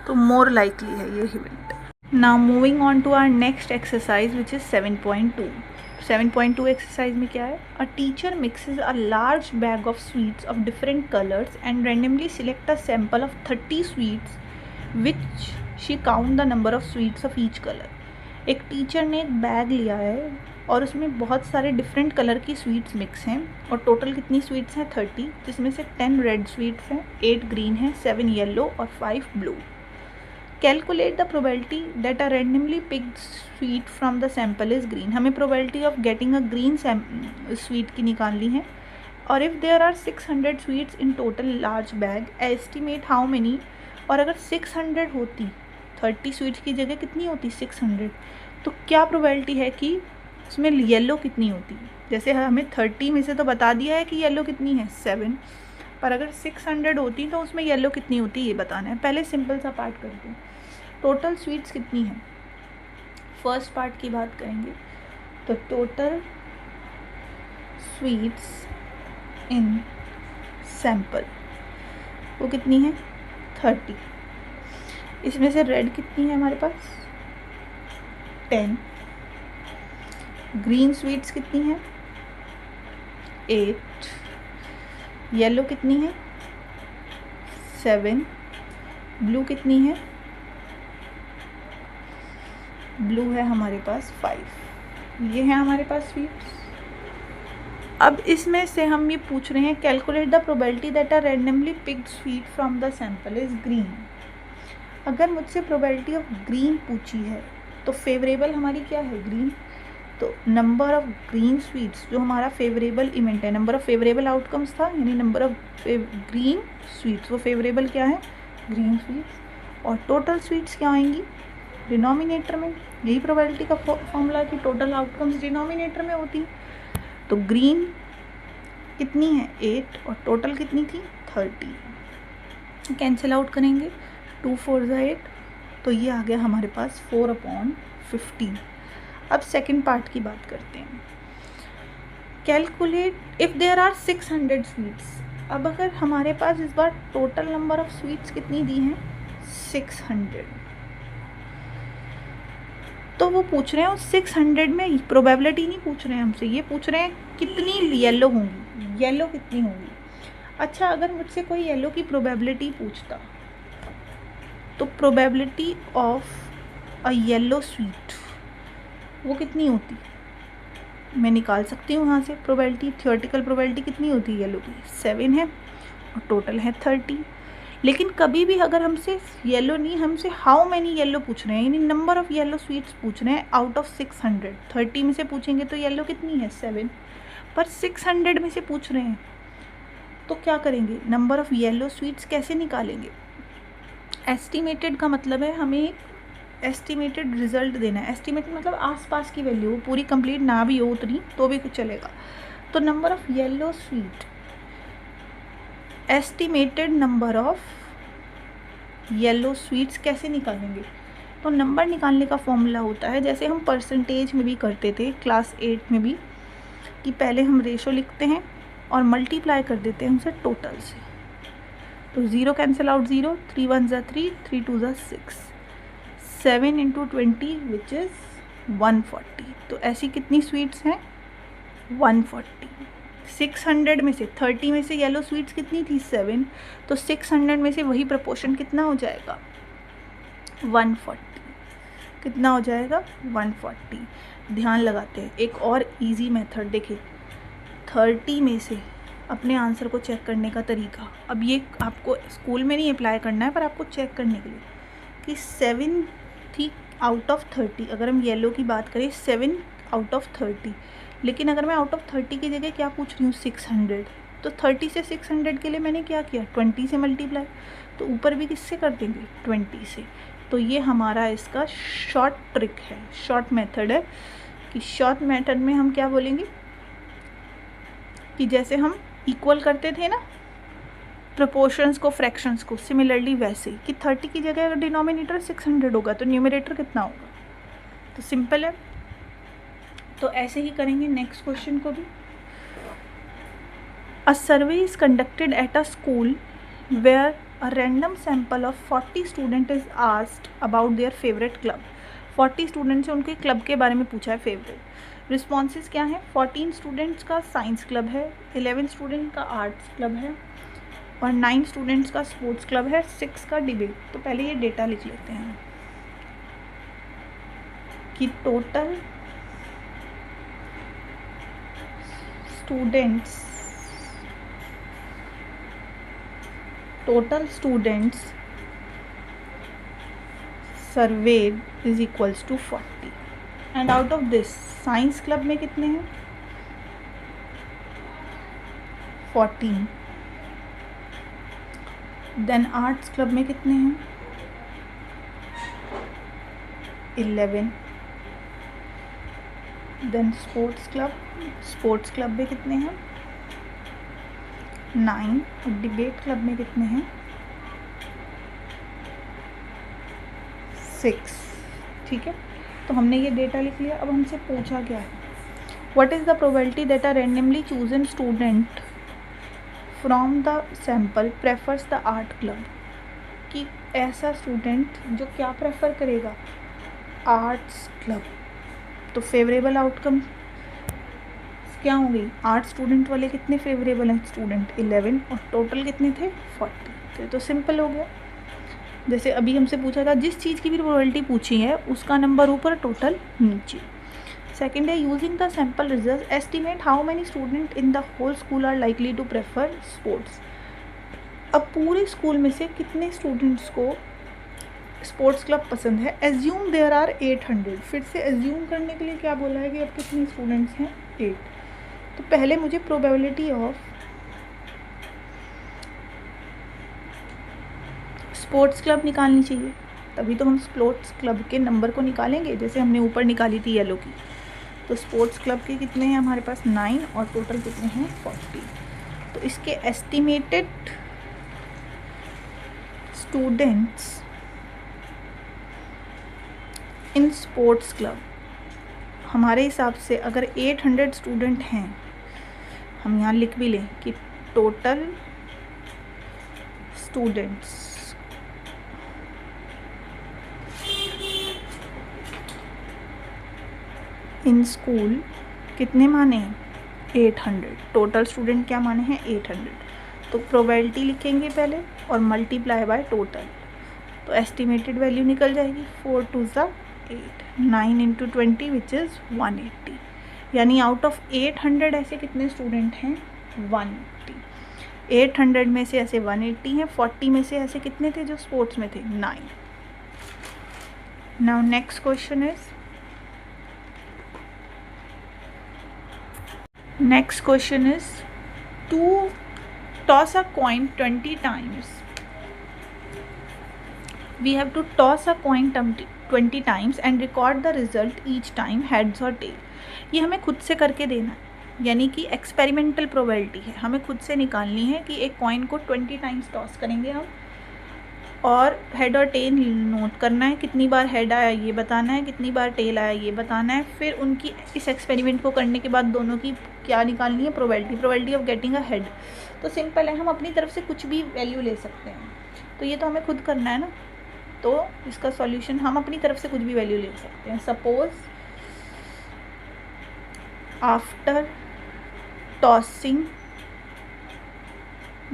तो मोर लाइकली है ये event. Now moving on to our next exercise which is 7.2. 7.2 exercise में क्या है? A teacher mixes a large bag of sweets of different colours and randomly select a sample of 30 sweets which she count the number of sweets of each colour. एक टीचर ने एक बैग लिया है और उसमें बहुत सारे डिफरेंट कलर की स्वीट्स मिक्स हैं और टोटल कितनी स्वीट्स हैं? 30, जिसमें से 10 रेड स्वीट्स हैं, 8 ग्रीन हैं, 7 येलो और 5 blue. Calculate the probability that a randomly picked sweet from the sample is green. हमें probability of getting a green sweet की निकालनी है. और if there are 600 sweets in total large bag, estimate how many. और अगर 600 होती, 30 स्वीट्स की जगह कितनी होती? 600. तो क्या प्रोबेबिलिटी है कि उसमें येलो कितनी होती है। जैसे हमें 30 में से तो बता दिया है कि येलो कितनी है 7, पर अगर 600 होती तो उसमें येलो कितनी होती ये बताना है। पहले सिंपल सा पार्ट करते हैं, टोटल स्वीट्स कितनी है। फर्स्ट पार्ट की बात करेंगे तो टोटल स्वीट्स इन सैंपल वो कितनी है 30। इसमें से रेड कितनी है हमारे पास 10, ग्रीन स्वीट्स कितनी है 8, येलो कितनी है 7, ब्लू कितनी है, ब्लू है हमारे पास 5। ये है हमारे पास स्वीट्स। अब इसमें से हम ये पूछ रहे हैं calculate the probability that a randomly picked sweet from the sample is green. अगर मुझसे प्रोबेबिलिटी ऑफ ग्रीन पूछी है तो फेवरेबल हमारी क्या है ग्रीन। तो नंबर ऑफ ग्रीन स्वीट्स जो हमारा फेवरेबल इवेंट है, नंबर ऑफ फेवरेबल आउटकम्स था, यानी नंबर ऑफ ग्रीन स्वीट्स, वो फेवरेबल क्या है ग्रीन स्वीट्स। और टोटल स्वीट्स क्या आएंगी डिनोमिनेटर में। यही प्रोबेबिलिटी का फॉर्मूला कि टोटल आउटकम्स डिनोमिनेटर में होती। तो ग्रीन कितनी है 8 और टोटल कितनी थी 30। कैंसिल आउट करेंगे 2 4 8, तो ये आ गया हमारे पास 4/15। अब सेकंड पार्ट की बात करते हैं, calculate if there are 600 sweets. अब अगर हमारे पास इस बार टोटल नंबर ऑफ स्वीट्स कितनी दी हैं 600, तो वो पूछ रहे हैं उस 600 में प्रोबेबिलिटी नहीं पूछ रहे हैं हमसे, ये पूछ रहे हैं कितनी येलो होंगी, येलो कितनी होंगी। अच्छा, अगर मुझसे कोई येलो की प्रोबेबिलिटी पूछता तो probability of a yellow sweet वो कितनी होती, मैं निकाल सकती हूँ वहाँ से प्रोबेबिलिटी। थियोरेटिकल प्रोबेबिलिटी कितनी होती है येलो की 7 है और टोटल है 30। लेकिन कभी भी अगर हमसे येलो नहीं, हमसे हाउ मैनी येलो पूछ रहे हैं, यानी नंबर ऑफ येलो स्वीट्स पूछ रहे हैं आउट ऑफ 600। 30 में से पूछेंगे तो येलो कितनी है 7, पर 600 में से पूछ रहे हैं तो क्या करेंगे, नंबर ऑफ येलो स्वीट्स कैसे निकालेंगे। एस्टिमेटेड का मतलब है हमें एस्टिमेटेड रिजल्ट देना है। एस्टिमेटेड मतलब आसपास की वैल्यू, वो पूरी कंप्लीट ना भी हो उतनी तो भी कुछ चलेगा। तो number of yellow sweet, estimated number of yellow sweets कैसे निकालेंगे। तो नंबर निकालने का फॉर्मूला होता है जैसे हम परसेंटेज में भी करते थे क्लास 8 में भी, कि पहले हम रेशो लिखते हैं और मल्टीप्लाई कर देते हैं उसे टोटल से। तो 0 कैंसिल आउट 0, 3 1 ज़ा 3, 3 2 ज़ा 6, 7 × 20 विच इज़ 140। तो ऐसी कितनी स्वीट्स हैं 140। 600 में से 30 में से येलो स्वीट्स कितनी थी 7, तो 600 में से वही प्रपोर्शन कितना हो जाएगा 140। कितना हो जाएगा 140। ध्यान लगाते हैं एक और इजी मेथड देखिए, 30 में से अपने आंसर को चेक करने का तरीका। अब ये आपको स्कूल में नहीं अप्लाई करना है, पर आपको चेक करने के लिए कि 7 थी आउट ऑफ 30। अगर हम येलो की बात करें 7 आउट ऑफ 30, लेकिन अगर मैं आउट ऑफ 30 की जगह क्या पूछ रही हूँ 600, तो 30 से 600 के लिए मैंने क्या किया 20 से मल्टीप्लाई, तो ऊपर भी किससे कर देंगे 20 से। तो ये हमारा इसका शॉर्ट ट्रिक है, शॉर्ट मेथड है कि शॉर्ट मेथड में हम क्या बोलेंगे कि जैसे हम इक्वल करते थे ना प्रोपोर्शंस को फ्रैक्शंस को, सिमिलरली वैसे कि 30 की जगह अगर डिनोमिनेटर 600 होगा तो न्यूमरेटर कितना होगा। तो सिंपल है, तो ऐसे ही करेंगे नेक्स्ट क्वेश्चन को भी। A survey is conducted at a school where a random sample of 40 student is asked about their favourite club. 40 student से उनके क्लब के बारे में पूछा है फेवरेट। रिस्पॉन्सेज क्या हैं, 14 स्टूडेंट्स का साइंस क्लब है, 11 स्टूडेंट का आर्ट्स क्लब है और 9 स्टूडेंट्स का स्पोर्ट्स क्लब है, 6 का डिबेट। तो पहले ये डेटा लिख लेते हैं कि total students served is equals to 40 and out of this science club में कितने हैं 14, देन आर्ट्स क्लब में कितने हैं 11, देन स्पोर्ट्स क्लब में कितने हैं 9 और डिबेट क्लब में कितने हैं 6। ठीक है, तो हमने ये डेटा लिख लिया। अब हमसे पूछा क्या है, what is the probability that a randomly chosen student from the sample prefers the art club, कि ऐसा स्टूडेंट जो क्या प्रेफर करेगा आर्ट्स क्लब। तो फेवरेबल आउटकम क्या होंगी, आर्ट स्टूडेंट वाले कितने फेवरेबल हैं स्टूडेंट 11 और टोटल कितने थे 40। तो सिंपल हो गया। जैसे अभी हमसे पूछा था जिस चीज़ की भी प्रोबेबिलिटी पूछी है उसका नंबर ऊपर टोटल नीचे। सेकेंड है using the sample result estimate how many student in the whole school are likely to prefer sports. अब पूरे स्कूल में से कितने स्टूडेंट्स को स्पोर्ट्स क्लब पसंद है। Assume there are 800। फिर से एज्यूम करने के लिए क्या बोला है कि अब कितने स्टूडेंट्स हैं 8। तो पहले मुझे प्रोबेबिलिटी ऑफ स्पोर्ट्स क्लब निकालनी चाहिए, तभी तो हम स्पोर्ट्स क्लब के नंबर को निकालेंगे, जैसे हमने ऊपर निकाली थी येलो की। तो स्पोर्ट्स क्लब के कितने हैं हमारे पास 9 और टोटल कितने हैं 40। तो इसके estimated students in sports club हमारे हिसाब से अगर 800 स्टूडेंट हैं, हम यहाँ लिख भी लें कि टोटल स्टूडेंट्स इन स्कूल कितने माने हैं 800। टोटल स्टूडेंट क्या माने हैं 800। तो प्रोबेबिलिटी लिखेंगे पहले और मल्टीप्लाई बाय टोटल, तो एस्टिमेटेड वैल्यू निकल जाएगी 4 2 8, 9 इंटू 20 विच इज़ 180। यानी आउट ऑफ 800 ऐसे कितने स्टूडेंट हैं 180। 800 में से ऐसे 180 हैं, 40 में से ऐसे कितने थे जो स्पोर्ट्स में थे 9। Now next question is to toss a coin 20 times. We have to toss a coin 20 times and record the result each time, heads or tail. ये हमें खुद से करके देना है, यानी कि एक्सपेरिमेंटल प्रोबेबिलिटी है, हमें खुद से निकालनी है कि एक कॉइन को 20 टाइम्स टॉस करेंगे हम और हेड और टेल नोट करना है, कितनी बार हेड आया ये बताना है, कितनी बार टेल आया ये बताना है। फिर उनकी इस एक्सपेरिमेंट को करने के बाद दोनों की क्या निकालनी है probability of getting a head. तो सिंपल है, हम अपनी तरफ से कुछ भी वैल्यू ले सकते हैं, तो ये तो हमें खुद करना है ना। तो इसका सॉल्यूशन हम अपनी तरफ से कुछ भी वैल्यू ले सकते हैं। Suppose after tossing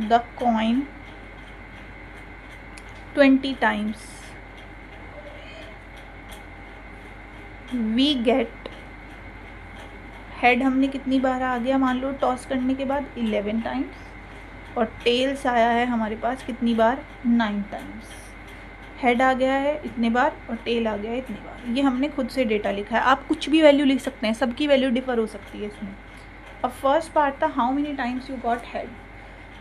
the coin 20 times we get head हमने कितनी बार आ गया मान लो टॉस करने के बाद 11 टाइम्स, और टेल्स आया है हमारे पास कितनी बार 9 टाइम्स। हेड आ गया है इतने बार और टेल आ गया है इतनी बार। ये हमने खुद से डेटा लिखा है, आप कुछ भी वैल्यू लिख सकते हैं, सबकी वैल्यू डिफर हो सकती है इसमें। अब फर्स्ट पार्ट था how many times you got head,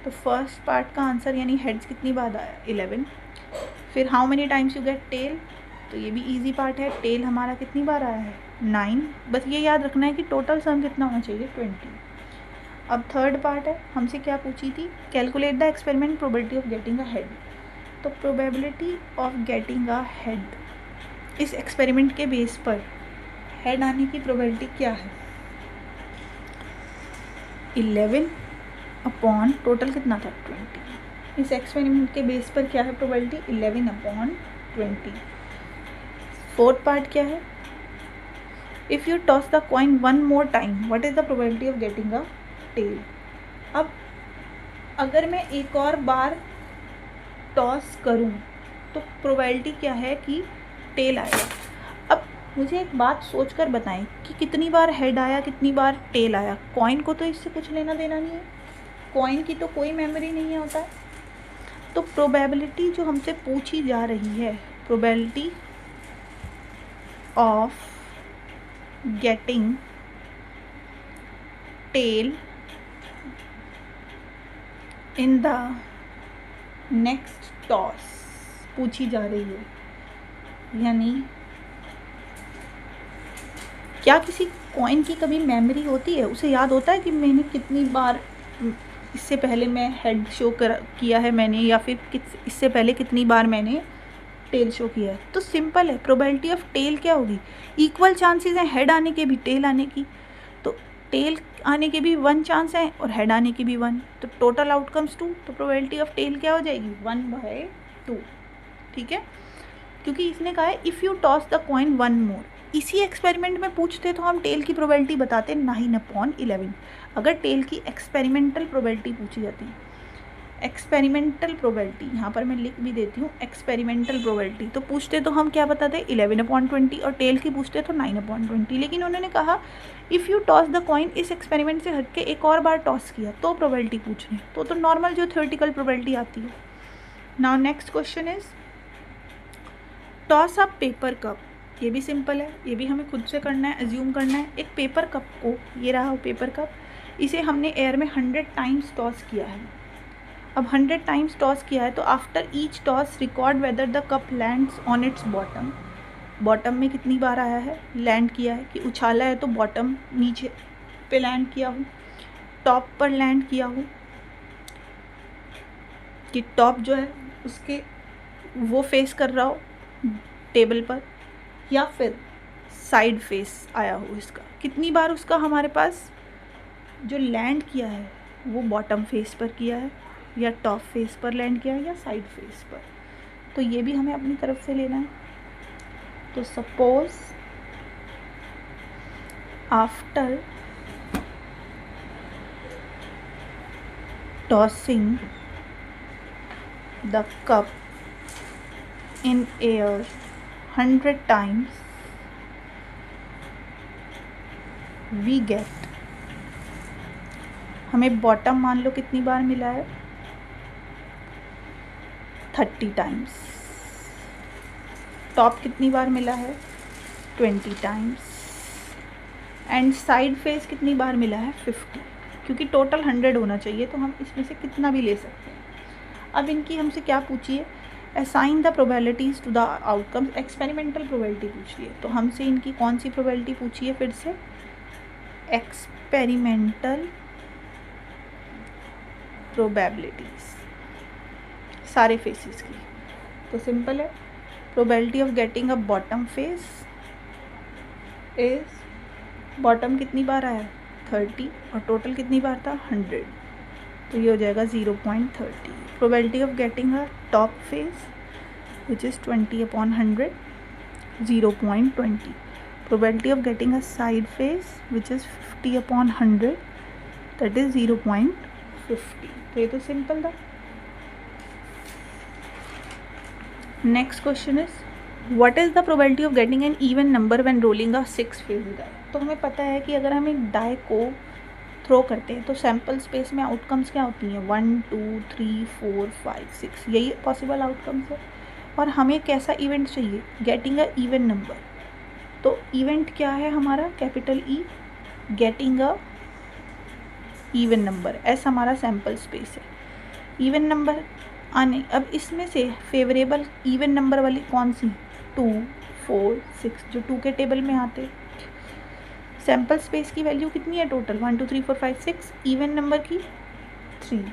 तो फर्स्ट पार्ट का आंसर यानी हेड्स कितनी बार आया 11। फिर how many times you get tail, तो ये भी इजी पार्ट है, टेल हमारा कितनी बार आया है 9। बस ये याद रखना है कि टोटल सम कितना होना चाहिए 20। अब थर्ड पार्ट है, हमसे क्या पूछी थी, calculate the experiment probability of getting a head. तो probability of getting a head इस एक्सपेरिमेंट के बेस पर हेड आने की प्रोबेबिलिटी क्या है 11 अपॉन टोटल कितना था 20। इस एक्सपेरिमेंट के बेस पर क्या है प्रोबेबिलिटी 11 अपॉन 20। फोर्थ पार्ट क्या है, if you toss the coin 1 more time what is the probability of getting a tail. अब अगर मैं एक और बार टॉस करूं तो प्रोबेबिलिटी क्या है कि टेल आएगा। अब मुझे एक बात सोच कर बताएं कि कितनी बार हेड आया कितनी बार टेल आया, कॉइन को तो इससे कुछ लेना देना नहीं है, कॉइन की तो कोई मेमोरी नहीं होता है। तो प्रोबेबिलिटी जो हमसे पूछी जा रही है probability of getting tail in the next toss पूछी जा रही है, यानी क्या किसी कॉइन की कभी मेमोरी होती है? उसे याद होता है कि मैंने कितनी बार इससे पहले मैं हेड शो किया है मैंने, या फिर इससे पहले कितनी बार मैंने टेल शो किया है? तो सिंपल है, प्रोबेबिलिटी ऑफ टेल क्या होगी? इक्वल चांसेस हैं हेड आने के भी टेल आने की, तो टेल आने के भी 1 चांस है और हेड आने की भी 1, तो टोटल आउटकम्स 2, तो प्रोबेबिलिटी ऑफ टेल क्या हो जाएगी? 1/2। ठीक है, क्योंकि इसने कहा है if you toss the coin 1 मोर। इसी एक्सपेरिमेंट में पूछते तो हम टेल की प्रोबेबिलिटी बताते 9/11। अगर टेल की एक्सपेरिमेंटल प्रोबेबिलिटी पूछी जाती, एक्सपेरिमेंटल प्रोबेबिलिटी, यहाँ पर मैं लिख भी देती हूँ एक्सपेरिमेंटल प्रोबेबिलिटी, तो पूछते तो हम क्या बताते 11/20, और टेल की पूछते तो 9/20। लेकिन उन्होंने कहा if you toss the coin, इस एक्सपेरिमेंट से हट के एक और बार टॉस किया तो प्रोबेबिलिटी पूछ रहे हैं, तो नॉर्मल जो थ्योरेटिकल प्रोबेबिलिटी आती है। Now next question is toss up paper cup. ये भी सिंपल है, ये भी हमें खुद से करना है, एज्यूम करना है। एक पेपर कप को, ये रहा पेपर कप, इसे हमने एयर में 100 टाइम्स टॉस किया है। अब 100 टाइम्स टॉस किया है तो after each toss record whether the cup lands on it's bottom. Bottom में कितनी बार आया है, लैंड किया है, कि उछाला है तो बॉटम नीचे पे लैंड किया हूँ, टॉप पर लैंड किया हूँ, कि टॉप जो है उसके वो फेस कर रहा हो टेबल पर, या फिर साइड फेस आया हो इसका। कितनी बार उसका हमारे पास जो लैंड किया है वो बॉटम फेस पर किया है, या टॉप फेस पर लैंड किया है, या साइड फेस पर। तो ये भी हमें अपनी तरफ से लेना है। तो suppose after tossing the cup in air 100 times we get, हमें बॉटम मान लो कितनी बार मिला है 30 टाइम्स, टॉप कितनी बार मिला है 20 टाइम्स, एंड साइड फेस कितनी बार मिला है 50, क्योंकि टोटल 100 होना चाहिए तो हम इसमें से कितना भी ले सकते हैं। अब इनकी हमसे क्या पूछिए, assign the probabilities to the outcomes. Experimental probability पूछी है, तो हमसे इनकी कौन सी प्रोबेबिलिटी पूछी है, फिर से एक्सपेरिमेंटल प्रोबेबिलिटीज़ सारे फेसेस की। तो सिंपल है, probability of getting a bottom face is, bottom कितनी बार आया 30 और टोटल कितनी बार था 100, तो ये हो जाएगा 0.30। Probability of getting a top face which is 20/100, 0.20। Probability of getting a side face which is 50/100, that is 0.50। तो ये तो सिंपल था। Next question is what is the probability of getting an even number when rolling a 6 face die. तो हमें पता है कि अगर हम एक डाई को थ्रो करते हैं तो सैम्पल स्पेस में आउटकम्स क्या होती हैं 1 2 3 4 5 6, यही पॉसिबल आउटकम्स है। और हमें कैसा इवेंट चाहिए, गेटिंग अ इवन नंबर। तो इवेंट क्या है हमारा capital E, getting a even number, S हमारा सैम्पल स्पेस है। इवन नंबर आने, अब इसमें से फेवरेबल इवन नंबर वाली कौन सी, 2 4 6 जो 2 के टेबल में आते। सैम्पल स्पेस की वैल्यू कितनी है टोटल 1 2 3 4 5 6, इवन नंबर की 3।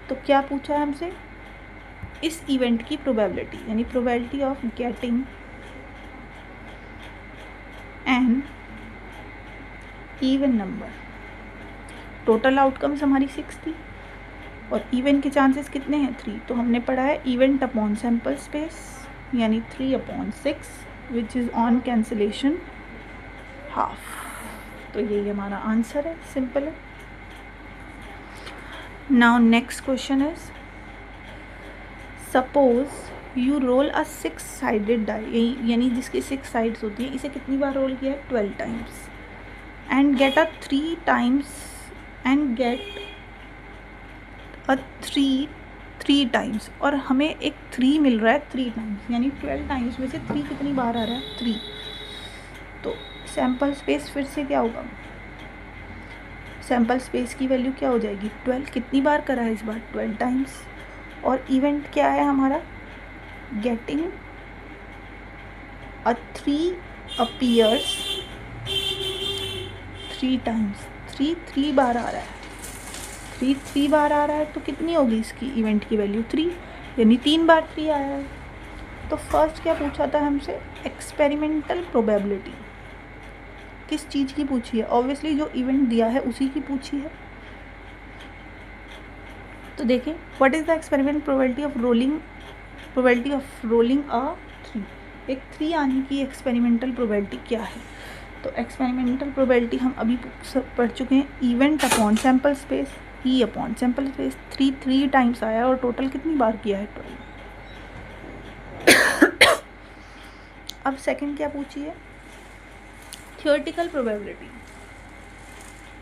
तो क्या पूछा है हमसे, इस इवेंट की प्रोबेबिलिटी, यानी probability of getting an even number. Total outcomes हमारी 6 थी और इवन के चांसेस कितने हैं 3, तो हमने पढ़ा है इवेंट अपॉन सैम्पल स्पेस यानी 3/6 which is on cancellation half. तो यही हमारा आंसर है, सिंपल है। Now next question is suppose you roll a 6 sided die, यानी जिसकी 6 साइड्स होती हैं, इसे कितनी बार रोल किया है 12 times, and get a 3 times and get a 3 times, और हमें एक 3 मिल रहा है 3 टाइम्स, यानी 12 टाइम्स में से 3 कितनी बार आ रहा है 3। तो सैम्पल स्पेस फिर से क्या होगा, सैम्पल स्पेस की वैल्यू क्या हो जाएगी 12, कितनी बार करा है इस बार 12 टाइम्स, और इवेंट क्या है हमारा गेटिंग अ 3 अपीयर्स 3 टाइम्स, 3 बार आ रहा है, 3 बार आ रहा है, तो कितनी होगी इसकी इवेंट की वैल्यू 3, यानी 3 बार 3 आया है। तो फर्स्ट क्या पूछा था हमसे, एक्सपेरिमेंटल प्रोबेबिलिटी, किस चीज़ की पूछी है, ऑब्वियसली जो इवेंट दिया है उसी की पूछी है। तो देखिए, what is the experiment probability of rolling a 3, एक 3 आने की एक्सपेरिमेंटल प्रोबेबिलिटी क्या है। तो एक्सपेरिमेंटल प्रोबेबिलिटी हम अभी पढ़ चुके हैं, इवेंट अपॉन सैम्पल स्पेस, ई अपॉन सैम्पल स्पेस, 3 टाइम्स आया और टोटल कितनी बार किया है 12। अब सेकंड क्या पूछी है, थियोरेटिकल प्रोबेबिलिटी।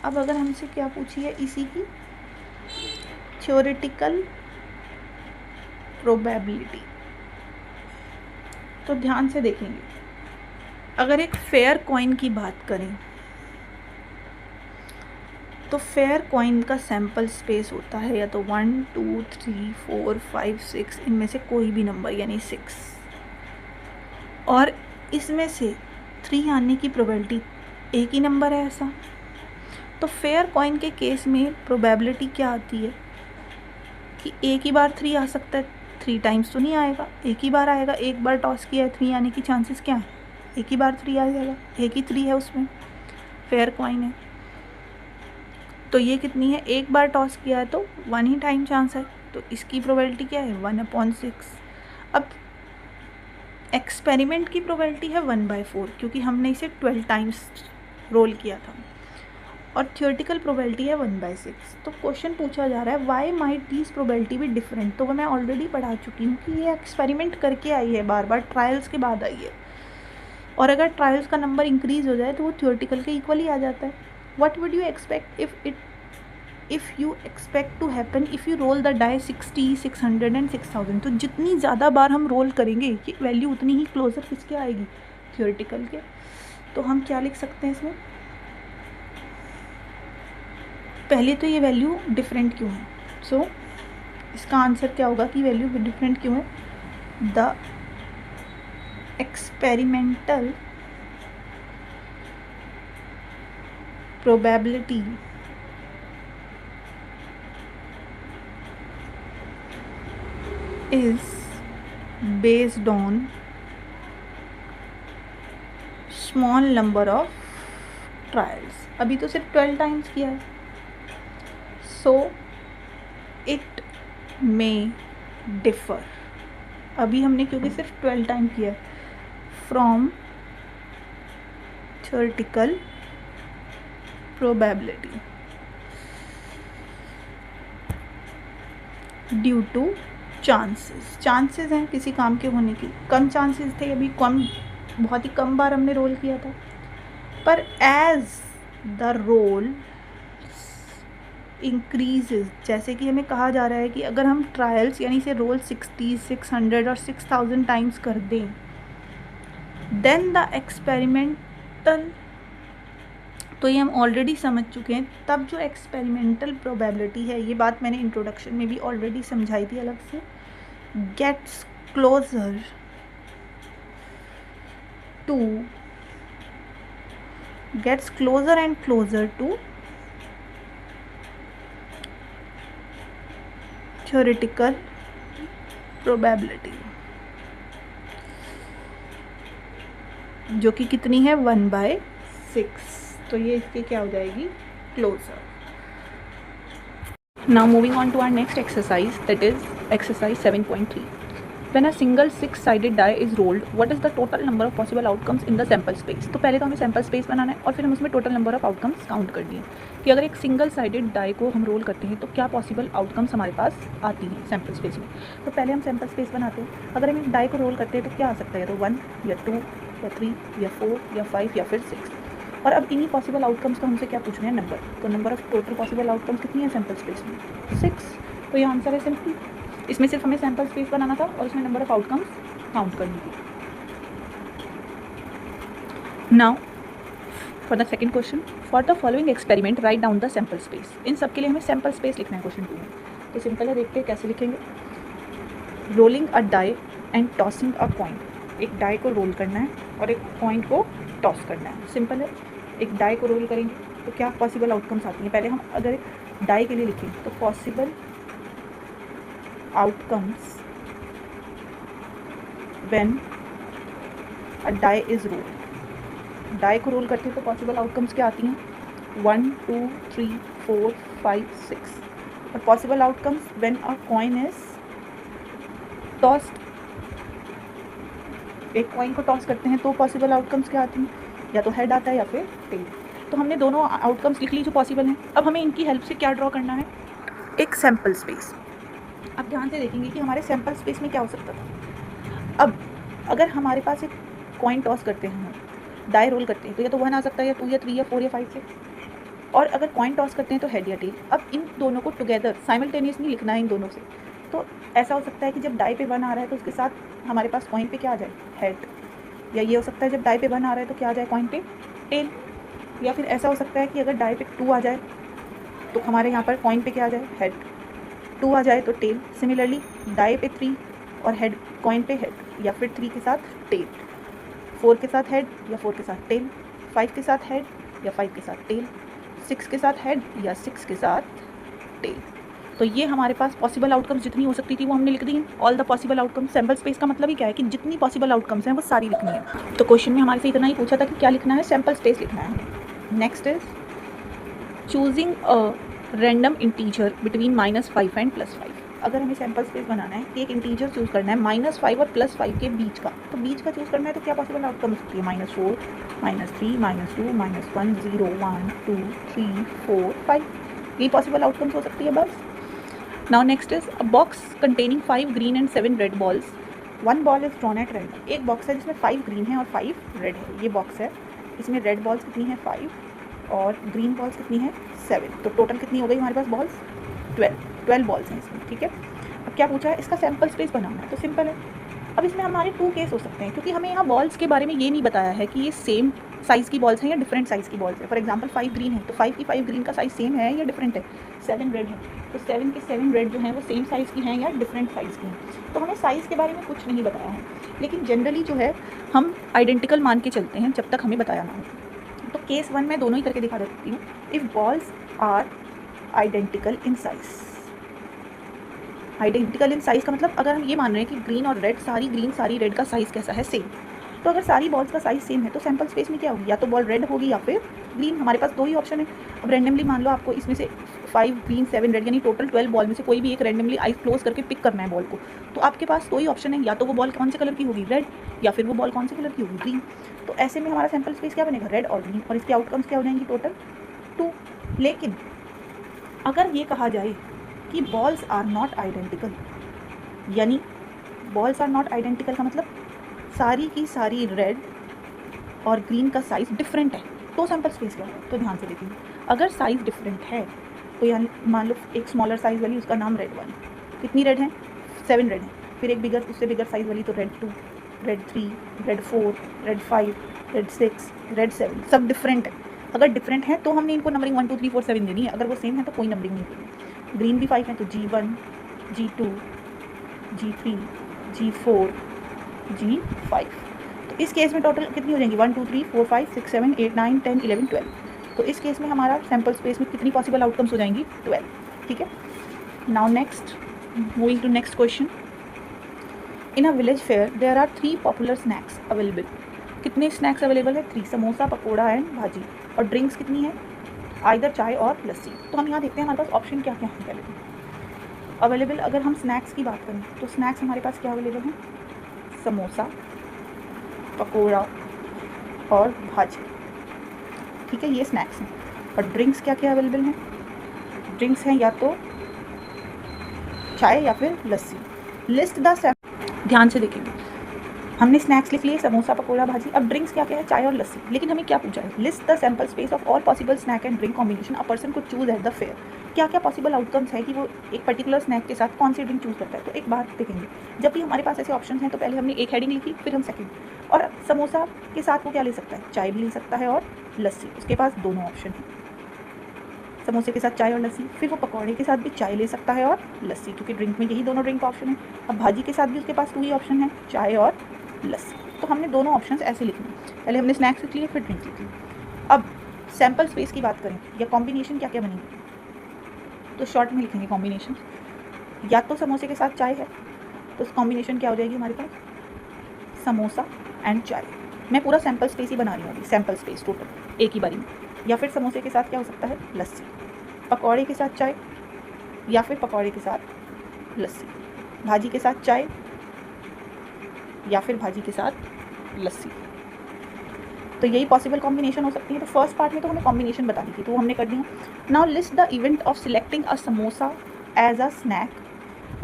अब अगर हमसे क्या पूछी है, इसी की थियोरेटिकल प्रोबेबिलिटी, तो ध्यान से देखेंगे। अगर एक फेयर कॉइन की बात करें तो फेयर कॉइन का सैम्पल स्पेस होता है या तो 1 2 3 4 5 6, इनमें से कोई भी नंबर यानी 6, और इसमें से 3 आने की प्रोबेबिलिटी एक ही नंबर है ऐसा। तो फेयर कॉइन के केस में प्रोबेबिलिटी क्या आती है कि एक ही बार 3 आ सकता है, 3 टाइम्स तो नहीं आएगा, एक ही बार आएगा। एक बार टॉस किया है, 3 आने की चांसेस क्या है, एक ही बार 3 आ जाएगा, एक ही 3 है उसमें, फेयर कॉइन है। तो ये कितनी है, एक बार टॉस किया है तो 1 ही टाइम चांस है, तो इसकी प्रोबेबिलिटी क्या है 1/6। अब एक्सपेरिमेंट की प्रोबेबिलिटी है 1/4, क्योंकि हमने इसे 12 टाइम्स रोल किया था, और थियोरेटिकल प्रोबेबिलिटी है 1/6। तो क्वेश्चन पूछा जा रहा है व्हाई माइट दीज प्रोबेबिलिटी भी डिफरेंट। तो वो मैं ऑलरेडी पढ़ा चुकी हूँ कि ये एक्सपेरिमेंट करके आई है, बार बार ट्रायल्स के बाद आई है, और अगर ट्रायल्स का नंबर इंक्रीज हो जाए तो वो थियोरेटिकल के इक्वल ही आ जाता है। What would you expect if you expect to happen if you roll the die 60, 600 and 6000। तो जितनी ज़्यादा बार हम रोल करेंगे ये वैल्यू उतनी ही क्लोजर किसके आएगी, थियोरेटिकल के। तो हम क्या लिख सकते हैं इसमें, पहले तो ये वैल्यू डिफरेंट क्यों है, सो इसका आंसर क्या होगा कि वैल्यू डिफरेंट क्यों है, the experimental probability is based on small number of trials। अभी तो सिर्फ 12 टाइम्स किया है, so it may differ। अभी हमने क्योंकि सिर्फ 12 टाइम किया है, from theoretical probability due to chances हैं किसी काम के होने की, कम चांसेस थे, अभी बहुत ही कम बार हमने रोल किया था। पर एज द रोल इंक्रीजेज, जैसे कि हमें कहा जा रहा है कि अगर हम ट्रायल्स यानी से रोल 60, 600 और 6000 टाइम्स कर दें, देन द एक्सपेरिमेंटल, तो ये हम ऑलरेडी समझ चुके हैं। तब जो एक्सपेरिमेंटल प्रोबेबिलिटी है, ये बात मैंने इंट्रोडक्शन में भी ऑलरेडी समझाई थी अलग से, gets closer and closer to theoretical probability, जो कि कितनी है 1/6। तो ये इसकी क्या हो जाएगी, closer. Now moving on to our next exercise, that is exercise 7.3। When a single 6-sided die is rolled, what is the total number of possible outcomes in the sample space। तो पहले तो हमें सैम्पल स्पेस बनाना है और फिर हम उसमें total number of outcomes count कर दिए कि अगर एक सिंगल साइडेड डाई को हम रोल करते हैं तो क्या पॉसिबल आउटकम्स हमारे पास आती हैं सैम्पल स्पेस में। तो पहले हम सैम्पल स्पेस बनाते हैं। अगर हम एक डाई को रोल करते हैं तो क्या आ सकता है, या तो 1 या 2 या 3 या 4 या 5 या फिर 6। और अब इन्हीं पॉसिबल आउटकम्स का हमसे क्या पूछ रहे हैं, नंबर। तो number of total possible outcomes कितनी है सैम्पल स्पेस में, 6। तो ये आंसर है सिंपली, इसमें सिर्फ हमें सैम्पल स्पेस बनाना था और उसमें नंबर ऑफ आउटकम्स काउंट करनी थी। Now for the second question, for the following experiment write down the sample space. इन सब के लिए हमें सैम्पल स्पेस लिखना है क्वेश्चन 2 में। तो सिंपल है, देखते हैं कैसे लिखेंगे। Rolling a die and tossing a coin, एक डाई को रोल करना है और एक कॉइन को टॉस करना है। सिंपल है, एक डाई को रोल करेंगे तो क्या पॉसिबल आउटकम्स आती हैं। पहले हम अगर डाई के लिए लिखें तो possible outcomes when a die is rolled. Die को रोल करते हैं तो पॉसिबल आउटकम्स क्या आती हैं, 1 2 3 4 5 6। और possible outcomes when a coin is tossed, एक कॉइन को टॉस करते हैं तो पॉसिबल आउटकम्स क्या आती हैं, या तो हेड आता है या फिर टेल। तो हमने दोनों आउटकम्स लिख ली जो पॉसिबल हैं। अब हमें इनकी हेल्प से क्या ड्रॉ करना है, एक सैम्पल स्पेस। अब ध्यान से देखेंगे कि हमारे सैम्पल स्पेस में क्या हो सकता था। अब अगर हमारे पास एक कॉइन टॉस करते हैं, हम डाई रोल करते हैं, तो या तो 1 आ सकता है, या 2 या 3 या 4 या 5 6। और अगर कॉइन टॉस करते हैं तो हेड या टेल। अब इन दोनों को टुगेदर साइमल्टेनियसली लिखना है इन दोनों से। तो ऐसा हो सकता है कि जब डाई पे 1 आ रहा है तो उसके साथ हमारे पास कॉइन पे क्या आ जाए, हेड। या ये हो सकता है जब डाई पे 1 आ रहा है तो क्या आ जाए कॉइन पे, टेल। या फिर ऐसा हो सकता है कि अगर डाई पे 2 आ जाए तो हमारे यहाँ पर कॉइन पे क्या आ जाए, हेड। 2 आ जाए तो टेल। सिमिलरली डाई पे 3 और हेड, कॉइन पे हेड, या फिर 3 के साथ टेल, 4 के साथ हेड या 4 के साथ टेल, 5 के साथ हेड या 5 के साथ टेल, 6 के साथ हेड या 6 के साथ टेल। तो ये हमारे पास पॉसिबल आउटकम्स जितनी हो सकती थी वो हमने लिख दी हैं। All the possible outcomes. Sample space का मतलब ही क्या है कि जितनी पॉसिबल आउटकम्स हैं वो सारी लिखनी है। तो क्वेश्चन में हमारे से इतना ही पूछा था कि क्या लिखना है, सैम्पल स्पेस लिखना है। Next is choosing a random integer between -5 and +5। अगर हमें सैम्पल स्पेस बनाना है कि एक इंटीजर चूज़ करना है -5 और +5 के बीच का, तो बीच का चूज़ करना है तो क्या पॉसिबल आउटकम हो सकती है, -4 -3 -2 -1 0 1 2 3 4 5। ये पॉसिबल आउटकम्स हो सकती है बस। Now next is a box containing 5 green and 7 red balls. 1 ball is drawn at random. एक बॉक्स है जिसमें 5 ग्रीन है और 5 रेड है। ये बॉक्स है, इसमें रेड बॉल्स कितनी है 5 और ग्रीन बॉल्स कितनी है 7। तो टोटल कितनी हो गई हमारे पास बॉल्स, 12 बॉल्स हैं इसमें, ठीक है। अब क्या पूछा है, इसका सैम्पल स्पेस बनाना है, तो सिंपल है। अब इसमें हमारे 2 केस हो सकते हैं, क्योंकि हमें यहाँ बॉल्स के बारे में ये नहीं बताया है कि ये सेम साइज़ की बॉल्स हैं या डिफरेंट साइज़ की बॉल्स है। फॉर एग्जांपल 5 ग्रीन है तो 5 की 5 ग्रीन का साइज़ सेम है या डिफरेंट है। 7 रेड है तो 7 के 7 रेड जो हैं वो सेम साइज़ की हैं या डिफरेंट साइज़ की हैं। तो हमें साइज़ के बारे में कुछ नहीं बताया है, लेकिन जनरली जो है हम आइडेंटिकल मान के चलते हैं जब तक हमें बताया ना हो। तो केस 1 में दोनों ही करके दिखा देती हूँ। If balls are identical in size. Identical in size का मतलब अगर हम ये मान रहे हैं कि ग्रीन और रेड, सारी ग्रीन सारी रेड का साइज़ कैसा है, सेम। तो अगर सारी बॉल्स का साइज़ सेम है तो सैम्पल स्पेस में क्या होगी, या तो बॉल रेड होगी या फिर ग्रीन। हमारे पास 2 ही ऑप्शन है। अब रैंडमली मान लो आपको इसमें से 5 ग्रीन 7 रेड यानी टोटल 12 बॉल में से कोई भी एक रैंडमली आइज क्लोज करके पिक करना है बॉल को। तो आपके पास 2 ही ऑप्शन है, या तो वो बॉल कौन से कलर की होगी, रेड, या फिर वो बॉल कौन से कलर की होगी, ग्रीन। तो ऐसे में हमारा सैम्पल स्पेस क्या बनेगा, रेड और ग्रीन। और इसके आउटकम्स क्या हो जाएंगी, टोटल 2। लेकिन अगर ये कहा जाए कि बॉल्स आर नॉट आइडेंटिकल, यानी बॉल्स आर नॉट आइडेंटिकल का मतलब सारी की सारी रेड और ग्रीन का साइज़ डिफरेंट है, तो सैम्पल स्पेस क्या है। तो ध्यान से देखिए, अगर साइज़ डिफरेंट है तो यानी मान लो एक स्मॉलर साइज़ वाली, उसका नाम रेड 1। कितनी रेड है, 7 रेड है। फिर एक बिगर, उससे बिगर साइज़ वाली तो red 2, red 3, red 4, red 5, red 6, red 7, सब डिफरेंट है। अगर डिफरेंट है तो हमने इनको नंबरिंग 1 2 3 4 7 देनी है। अगर वो सेम है तो कोई नंबरिंग नहीं देनी। ग्रीन भी 5 है तो G1 G2 G3 G4 G5। तो इस केस में टोटल कितनी हो जाएंगी, 1 2 3 4 5 6 7 8 9 10 11 12। तो इस केस में हमारा सैम्पल स्पेस में कितनी पॉसिबल आउटकम्स हो जाएंगी, 12, ठीक है। Now next, moving to next question. In a village fair there are 3 popular snacks available. कितने स्नैक्स अवेलेबल है, 3, समोसा, पकौड़ा एंड भाजी। और ड्रिंक्स कितनी है, आइदर चाय और लस्सी। तो हम यहाँ देखते हैं हमारे पास ऑप्शन क्या क्या है अवेलेबल। अगर हम स्नैक्स की बात करें तो स्नैक्स हमारे पास क्या अवेलेबल है, समोसा, पकोड़ा और भाजी, ठीक है, ये स्नैक्स हैं। और ड्रिंक्स क्या क्या अवेलेबल हैं, ड्रिंक्स हैं या तो चाय या फिर लस्सी। लिस्ट द, ध्यान से देखेंगे, हमने स्नैक्स लिख लिए, समोसा, पकोड़ा, भाजी। अब ड्रिंक्स क्या क्या है, चाय और लस्सी। लेकिन हमें क्या पूछा है, list the sample space of all possible snack and drink combination a person could choose at the fair. क्या क्या पॉसिबल आउटकम्स है कि वो एक पर्टिकुलर स्नैक के साथ कौन सी ड्रिंक चूज़ करता है। तो एक बात देखेंगे, जब भी हमारे पास ऐसे ऑप्शन हैं तो पहले हमने एक हेडिंग लिखी, फिर हम सेकंड। और समोसा के साथ वो क्या ले सकता है, चाय भी ले सकता है और लस्सी। उसके पास दोनों ऑप्शन हैं, समोसे के साथ चाय और लस्सी। फिर वो पकौड़े के साथ भी चाय ले सकता है और लस्सी, क्योंकि ड्रिंक में यही दोनों ड्रिंक का ऑप्शन है। अब भाजी के साथ भी उसके पास 2 ही ऑप्शन है, चाय और लस्सी। तो हमने दोनों ऑप्शंस ऐसे लिखने, पहले हमने स्नैक्स लिख लिए फिर ड्रिंक्स लिख लिए। अब सैम्पल स्पेस की बात करें या कॉम्बिनेशन क्या क्या बनेगी, तो शॉर्ट में लिखेंगे कॉम्बिनेशन। या तो समोसे के साथ चाय है तो कॉम्बिनेशन क्या हो जाएगी हमारे पास, समोसा एंड चाय। मैं पूरा सैम्पल स्पेस ही बना रही हूँ अभी, सैम्पल स्पेस टोटल एक ही बारी में। या फिर समोसे के साथ क्या हो सकता है, लस्सी। पकौड़े के साथ चाय या फिर पकौड़े के साथ लस्सी। भाजी के साथ चाय या फिर भाजी के साथ लस्सी। तो यही पॉसिबल कॉम्बिनेशन हो सकती है। तो फर्स्ट पार्ट में तो हमें कॉम्बिनेशन बतानी थी, तो हमने कर दिया। Now list the event of selecting a samosa as a snack.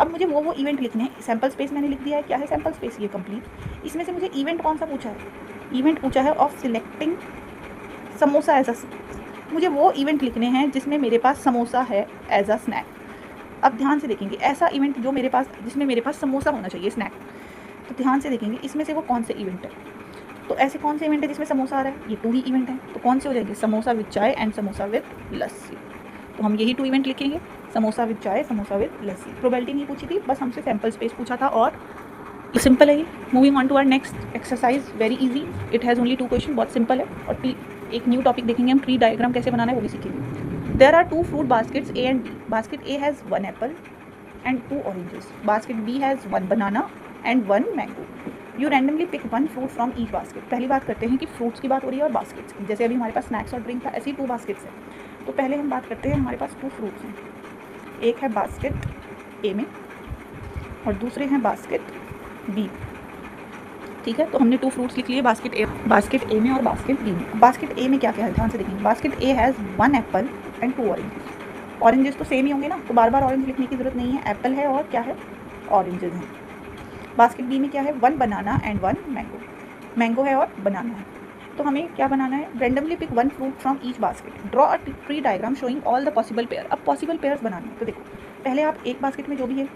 अब मुझे वो इवेंट लिखने हैं। सैम्पल स्पेस मैंने लिख दिया है, क्या है सैम्पल स्पेस, ये कंप्लीट। इसमें से मुझे इवेंट कौन सा पूछा है, इवेंट पूछा है of selecting samosa as a snack. मुझे वो इवेंट लिखने हैं जिसमें मेरे पास समोसा है एज अ स्नैक। अब ध्यान से देखेंगे, ऐसा इवेंट जो मेरे पास, जिसमें मेरे पास समोसा होना चाहिए स्नैक, तो ध्यान से देखेंगे इसमें से वो कौन से इवेंट है। तो ऐसे कौन से इवेंट है जिसमें समोसा आ रहा है, ये 2 ही इवेंट है। तो कौन से हो जाएंगे, समोसा विद चाय एंड समोसा विद लस्सी। तो हम यही 2 इवेंट लिखेंगे, समोसा विद चाय, समोसा विद लस्सी। प्रोबेबिलिटी नहीं पूछी थी, बस हमसे सैम्पल स्पेस पूछा था और सिंपल है ये। Moving on to our next exercise, very easy, it has only 2 question, बहुत सिंपल है। और एक न्यू टॉपिक देखेंगे हम, ट्री डायग्राम कैसे बनाना है वो भी सीखेंगे। There are 2 fruit baskets A and B. Basket A has 1 apple and 2 oranges. Basket B has 1 banana and 1 mango. You randomly pick 1 fruit from each basket. पहली बात करते हैं कि फ्रूट्स की बात हो रही है और बास्केट्स की। जैसे अभी हमारे पास स्नैक्स और ड्रिंक था, ऐसे ही 2 बास्केट्स हैं। तो पहले हम बात करते हैं, हमारे पास 2 फ्रूट्स हैं। एक है बास्केट A में और दूसरे हैं बास्केट B। ठीक है, तो हमने 2 फ्रूट्स लिख लिए, बास्केट A में और बास्केट B में। बास्केट A में क्या क्या है, ध्यान से देखेंगे। Basket A has 1 Apple and 2 oranges. Oranges तो सेम ही होंगे ना, तो बार बार ऑरेंज लिखने की ज़रूरत नहीं है। एप्पल है और क्या है, ऑरेंजेस हैं। बास्केट बी में क्या है, 1 बनाना एंड 1 मैंगो। मैंगो है और बनाना है। तो हमें क्या बनाना है, randomly pick 1 fruit from each basket. Draw a tree diagram showing all the possible pair. अब पॉसिबल पेयर्स बनाने हैं, तो देखो पहले आप एक बास्केट में जो भी है,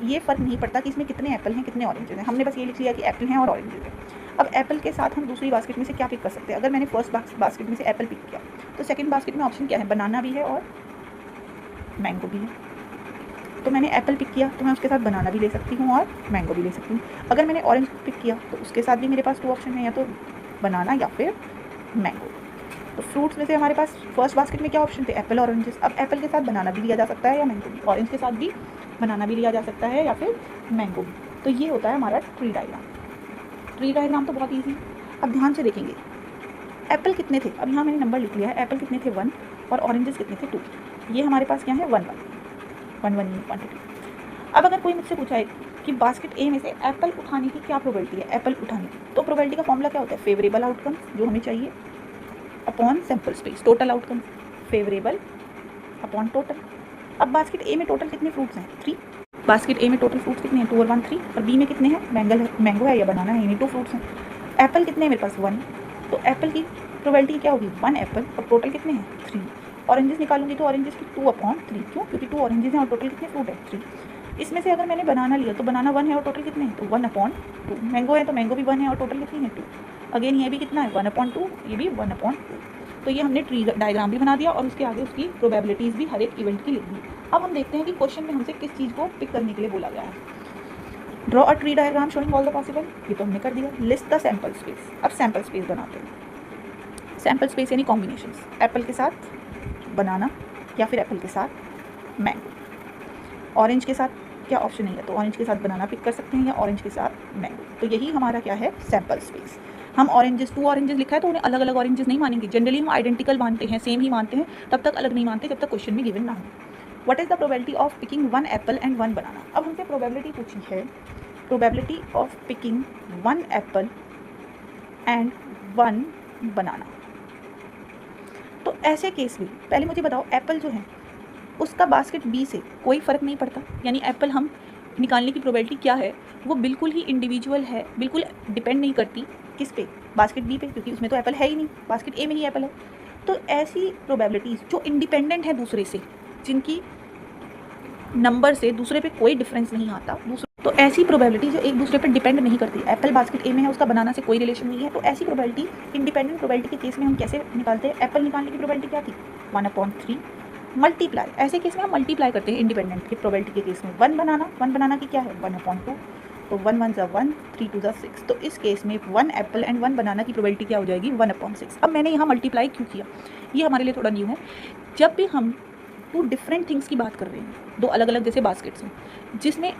ये फ़र्क नहीं पड़ता कि इसमें कितने एप्पल हैं कितने ऑरेंजेस हैं, हमने बस ये लिख लिया कि एप्पल हैं और ऑरेंजेस हैं। अब एप्पल के साथ हम दूसरी बास्केट में से क्या पिक कर सकते हैं। अगर मैंने फर्स्ट बास्केट में से एप्पल पिक किया, तो सेकंड बास्केट में ऑप्शन क्या है, बनाना भी है और मैंगो भी है। तो मैंने एप्पल पिक किया तो मैं उसके साथ बनाना भी ले सकती हूँ और मैंगो भी ले सकती हूँ। अगर मैंने ऑरेंज पिक किया तो उसके साथ भी मेरे पास 2 ऑप्शन है, या तो बनाना या फिर मैंगो। तो फ्रूट्स में से हमारे पास फर्स्ट बास्केट में क्या ऑप्शन थे, एप्पल और ऑरेंजेस। अब एप्पल के साथ बनाना भी लिया जा सकता है या मैंगो भी, ऑरेंज के साथ भी बनाना भी लिया जा सकता है या फिर मैंगो भी। तो ये होता है हमारा ट्री डायग्राम। ट्री डायग्राम तो बहुत ईजी। अब ध्यान से देखेंगे, एप्पल कितने थे, अब यहाँ मैंने नंबर लिख लिया है। एप्पल कितने थे, 1, और ऑरेंजेस कितने थे, 2। ये हमारे पास क्या है, 1 1 क्वान्टिटी। अब अगर कोई मुझसे पूछा है कि बास्केट ए में से एप्पल उठाने की क्या प्रोबेबिलिटी है, एप्पल उठाने की, तो प्रोबेबिलिटी का फॉर्मूला क्या होता है, फेवरेबल आउटकम जो हमें चाहिए upon sample space, total outcome favourable upon total. अब बास्केट ए में टोटल कितने फ्रूट्स हैं, 3। बास्केट ए में टोटल फ्रूट्स कितने हैं, 2 और 1 3। और बी में कितने हैं, मैंगो है या बनाना है, यानी 2 फ्रूट्स हैं। एप्पल कितने हैं मेरे पास, 1। तो एप्पल की प्रोबेबिलिटी क्या होगी, 1 एप्पल, और टोटल कितने हैं, 3। ऑरेंजेस निकालूंगी तो ऑरेंजेस की 2/3, क्यों, क्योंकि 2 ऑरेंजेस हैं और टोटल कितने फ्रूट है, 3। इसमें से अगर मैंने बनाना लिया तो बनाना 1 है और टोटल कितने हैं, तो 1/2। मैंगो है तो मैंगो भी 1 है और टोटल कितनी है, 2। अगेन ये भी कितना है, 1/2, ये भी 1/2। तो ये हमने ट्री डायग्राम भी बना दिया और उसके आगे उसकी प्रोबेबिलिटीज़ भी हर एक इवेंट की लिख दी। अब हम देखते हैं कि क्वेश्चन में हमसे किस चीज़ को पिक करने के लिए बोला गया है। Draw a tree diagram showing all the possible, ये तो हमने कर दिया। लिस्ट द सैम्पल स्पेस, अब सैम्पल स्पेस बनाते हैं। सैम्पल स्पेस यानी कॉम्बिनेशंस, एप्पल के साथ बनाना या फिर एप्पल के साथ मैंगो। ऑरेंज के साथ क्या ऑप्शन नहीं है, तो ऑरेंज के साथ बनाना पिक कर सकते हैं या ऑरेंज के साथ मैंगो। तो यही हमारा क्या है, सैम्पल स्पेस। हम ऑरेंजेस 2 ऑरेंजेस लिखा है तो उन्हें अलग अलग ऑरेंजेस नहीं मानेंगे। जनरली हम आइडेंटिकल मानते हैं, सेम ही मानते हैं, तब तक अलग नहीं मानते जब तक क्वेश्चन में गिवन ना हो। What is the probability of picking 1 Apple and 1 बनाना। अब हमसे प्रोबेबिलिटी पूछी है, probability of picking 1 Apple and 1 बनाना। तो ऐसे केस में पहले मुझे बताओ, एप्पल जो है उसका बास्केट बी से कोई फ़र्क नहीं पड़ता, यानी एप्पल हम निकालने की प्रोबेबिलिटी क्या है, वो बिल्कुल ही इंडिविजुअल है, बिल्कुल डिपेंड नहीं करती किस पे, बास्केट बी पे, क्योंकि उसमें तो एप्पल है ही नहीं, बास्केट ए में ही एप्पल है। तो ऐसी प्रोबेबिलिटीज़ जो इंडिपेंडेंट है दूसरे से, जिनकी नंबर से दूसरे पे कोई डिफरेंस नहीं आता, तो ऐसी प्रोबेबिलिटी जो एक दूसरे पर डिपेंड नहीं करती, एप्पल बास्केट ए में है उसका बनाना से कोई रिलेशन नहीं है, तो ऐसी प्रोबेबिलिटी, इंडिपेंडेंट प्रोबेबिलिटी के केस में हम कैसे निकालते हैं। एप्पल निकालने की प्रोबेबिलिटी क्या थी, 1/3 मल्टीप्लाई, ऐसे केस में हम मल्टीप्लाई करते हैं इंडिपेंडेंट की प्रोबेबिलिटी के केस में। 1 बनाना की क्या है, 1/2, तो 1 1 ज़ा 1, 3 2 ज़ा 6। तो इस केस में 1 एप्पल एंड 1 बनाना की प्रोबेबिलिटी क्या हो जाएगी, 1/6। अब मैंने यहाँ मल्टीप्लाई क्यों किया, ये हमारे लिए थोड़ा न्यू है। जब भी हम 2 डिफरेंट थिंग्स की बात कर रहे हैं, 2 अलग अलग जैसे बास्केट्स हैं जिसमें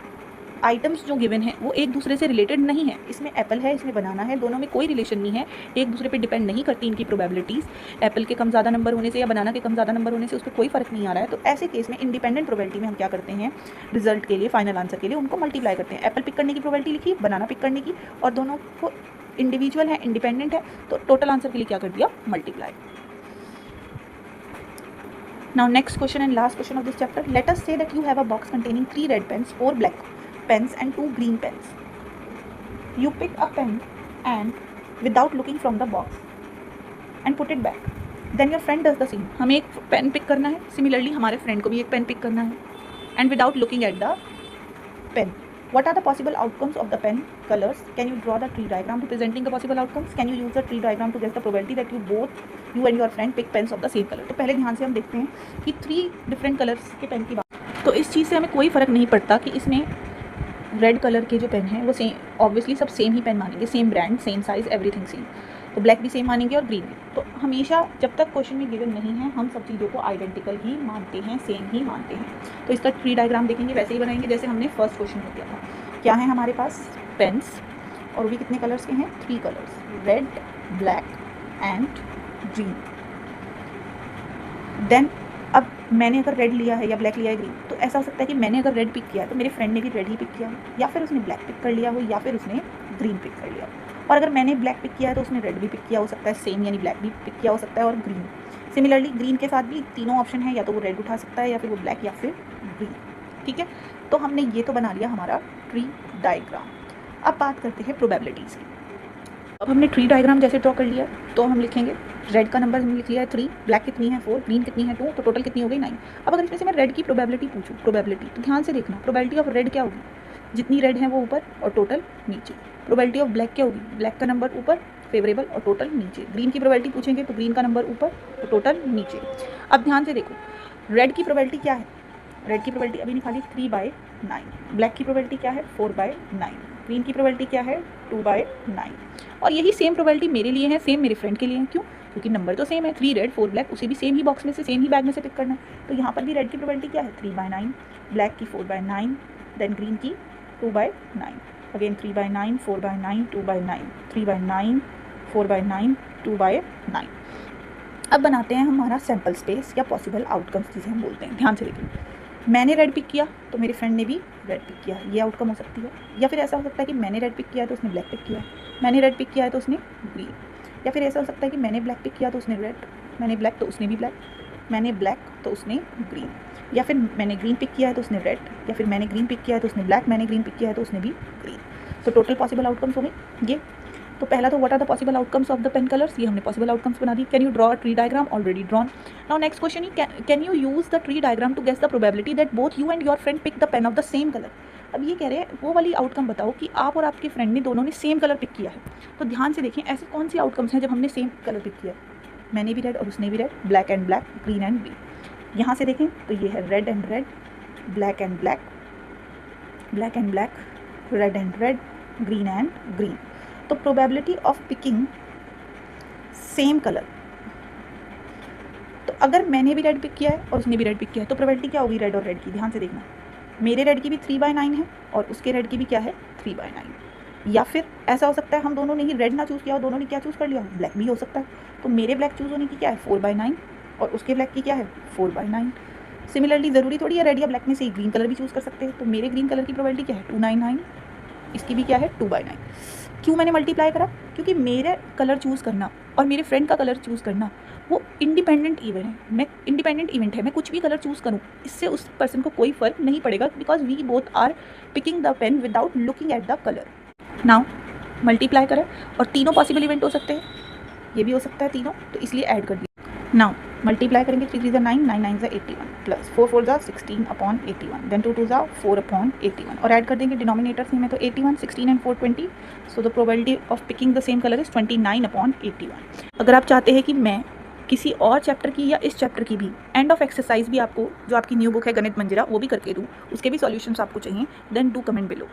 आइटम्स जो गिवन है वो एक दूसरे से रिलेटेड नहीं है, इसमें एप्पल है, इसमें बनाना है, दोनों में कोई रिलेशन नहीं है, एक दूसरे पे डिपेंड नहीं करती इनकी प्रोबेबिलिटीज़। एप्पल के कम ज़्यादा नंबर होने से या बनाना के कम ज़्यादा नंबर होने से उस पर कोई फ़र्क नहीं आ रहा है। तो ऐसे केस में इंडिपेंडेंट प्रोबेबिलिटी में हम क्या करते हैं, रिजल्ट के लिए, फाइनल आंसर के लिए उनको मल्टीप्लाई करते हैं। एप्पल पिक करने की प्रोबेबिलिटी लिखी, बनाना पिक करने की, और दोनों को इंडिविजुअल है, इंडिपेंडेंट है, तो टोटल आंसर के लिए क्या कर दिया, multiply. Now next question and last question of this chapter. Let us say that you have a box containing 3 red pens, 4 black pens and 2 green pens. You pick a pen and without looking from the box and put it back. Then your friend does the same. हमें एक पेन पिक करना है, सिमिलरली हमारे फ्रेंड को भी एक पेन पिक करना है, and without looking at the pen. What are the possible outcomes of the pen colors? Can you draw the tree diagram representing the possible outcomes? Can you use the tree diagram to guess the probability that you and your friend pick pens of the same color? तो पहले ध्यान से हम देखते हैं कि 3 डिफरेंट कलर्स के पेन की बात, तो इस चीज़ से हमें कोई फ़र्क नहीं पड़ता कि इसमें रेड कलर के जो पेन हैं वो सेम, ऑब्वियसली सब सेम ही पेन मानेंगे, same brand, same size, everything same. तो ब्लैक भी सेम मानेंगे और ग्रीन भी। तो हमेशा जब तक क्वेश्चन में गिवन नहीं है हम सब चीज़ों को आइडेंटिकल ही मानते हैं, सेम ही मानते हैं। तो इसका ट्री डायग्राम देखेंगे वैसे ही बनाएंगे जैसे हमने फर्स्ट क्वेश्चन में किया था। क्या है हमारे पास, पेन्स, और वो भी कितने कलर्स के हैं, 3 colours, red, black and green. Then अब मैंने अगर रेड लिया है या ब्लैक लिया है ग्रीन, तो ऐसा हो सकता है कि मैंने अगर रेड पिक किया है तो मेरे फ्रेंड ने भी रेड ही पिक किया हो, या फिर उसने ब्लैक पिक कर लिया हो, या फिर उसने ग्रीन पिक कर लिया हो। और अगर मैंने ब्लैक पिक किया है तो उसने रेड भी पिक किया हो सकता है, सेम, यानी ब्लैक भी पिक किया हो सकता है, और ग्रीन सिमिलरली ग्रीन के साथ भी तीनों ऑप्शन है, या तो वो रेड उठा सकता है या फिर वो ब्लैक या फिर ग्रीन। ठीक है, तो हमने ये तो बना लिया हमारा ट्री डायग्राम। अब बात करते हैं प्रोबेबिलिटीज़ की। अब हमने ट्री डायग्राम जैसे ड्रॉ कर लिया तो हम लिखेंगे रेड का नंबर हमने लिख लिया है 3, ब्लैक कितनी है 4, ग्रीन कितनी है 2, तो टोटल कितनी हो गई 9। अब अगर इसमें से मैं रेड की प्रोबेबिलिटी पूछूँ, प्रोबेबिलिटी, तो ध्यान से देखना, प्रोबेबिलिटी ऑफ रेड क्या होगी, जितनी रेड है वो ऊपर और टोटल नीचे। प्रोबेबिलिटी ऑफ ब्लैक क्या होगी, ब्लैक का नंबर ऊपर, फेवरेबल, और टोटल नीचे। ग्रीन की प्रोबेबिलिटी पूछेंगे तो ग्रीन का नंबर ऊपर और टोटल नीचे। अब ध्यान से देखो, रेड की प्रोबेबिलिटी क्या है, रेड की प्रोबेबिलिटी अभी निकाली 3/9, ब्लैक की प्रोबेबिलिटी क्या है 4/9, ग्रीन की प्रोबेबिलिटी क्या है 2/9। और यही सेम प्रोबेबिलिटी मेरे लिए है, सेम मेरे फ्रेंड के लिए है। क्यों, क्योंकि नंबर तो सेम है, 3 रेड 4 ब्लैक, उसे भी सेम ही बॉक्स में से, सेम ही बैग में से पिक करना है। तो यहाँ पर भी रेड की प्रोबेबिलिटी क्या है 3/9, ब्लैक की 4/9, देन ग्रीन की 2/9, अगेन 3/9, 4/9, 2/9, 3/9, 4/9, 2/9। अब बनाते हैं हमारा सैम्पल स्पेस या पॉसिबल आउटकम्स जिसे हम बोलते हैं। ध्यान से देखिए, मैंने रेड पिक किया तो मेरे फ्रेंड ने भी रेड पिक किया, ये आउटकम हो सकती है। या फिर ऐसा हो सकता है कि मैंने रेड पिक किया तो उसने ब्लैक पिक किया, मैंने रेड पिक किया है तो उसने ग्रीन। या फिर ऐसा हो सकता है कि मैंने ब्लैक पिक किया तो उसने रेड, मैंने ब्लैक तो उसने भी ब्लैक, मैंने ब्लैक तो उसने ग्रीन। या फिर मैंने ग्रीन पिक किया है तो उसने रेड, या फिर मैंने ग्रीन पिक किया है तो उसने ब्लैक, मैंने ग्रीन पिक किया है तो उसने भी ग्रीन। तो टोटल पॉसिबल आउटकम्स हो गए ये। तो पहला तो what are the possible outcomes of the pen colours, ये हमने पॉसिबल आउटकम्स बना दी। Can you draw a tree diagram, already drawn. Now next question ही, can you use the tree diagram to guess the probability that both you and your friend pick the pen of the same colour. अब ये कह रहे हैं वो वाली आउटकम बताओ कि आप और आपके फ्रेंड ने दोनों ने सेम कलर पिक किया है। तो ध्यान से देखें ऐसे कौन सी आउटकम्स हैं जब हमने सेम कलर पिक किया, मैंने भी रेड और उसने भी red, black and black, green and green. यहाँ से देखें तो ये है red and red, black and black, black and black, red and red, green and green. तो probability of picking same colour, तो अगर मैंने भी रेड पिक किया है और उसने भी रेड पिक किया है तो प्रोबेबिलिटी क्या होगी रेड और रेड की, ध्यान से देखना, मेरे रेड की भी 3/9 है और उसके रेड की भी क्या है 3/9। या फिर ऐसा हो सकता है हम दोनों ने ही रेड ना चूज़ किया हो, दोनों ने क्या चूज़ कर लिया, ब्लैक भी हो सकता है। तो मेरे ब्लैक चूज़ होने की क्या है 4/9 और उसके ब्लैक की क्या है 4/9। सिमिलरली ज़रूरी थोड़ी है रेड या ब्लैक में से ग्रीन कलर भी चूज़ कर सकते हैं। तो मेरे ग्रीन कलर की प्रोबेबिलिटी क्या है 2/9, इसकी भी क्या है 2/9। क्यों मैंने मल्टीप्लाई करा, क्योंकि मेरे कलर चूज़ करना और मेरे फ्रेंड का कलर चूज़ करना वो इंडिपेंडेंट इवेंट है। मैं कुछ भी कलर चूज़ करूँ इससे उस पर्सन को कोई फ़र्क नहीं पड़ेगा, because we both are picking the pen without looking at the colour. Now multiply करें और तीनों पॉसिबल इवेंट हो सकते हैं, ये भी हो सकता है तीनों, तो इसलिए ऐड कर दिया। नाउ मल्टीप्लाई करेंगे 3 3 9, 9 9 81 प्लस 4 4 16/81, देन 2 2 4/81 और ऐड कर देंगे डिनोमिनेटर्स में तो 81, 16 and 4 20। So the probability of picking the same colour is 29/81। अगर आप चाहते हैं कि मैं किसी और चैप्टर की या इस चैप्टर की भी एंड ऑफ एक्सरसाइज भी आपको, जो आपकी न्यू बुक है गणित मंजिरा, वो भी करके दूँ, उसके भी सॉल्यूशंस आपको चाहिए, देन डू कमेंट बिलो।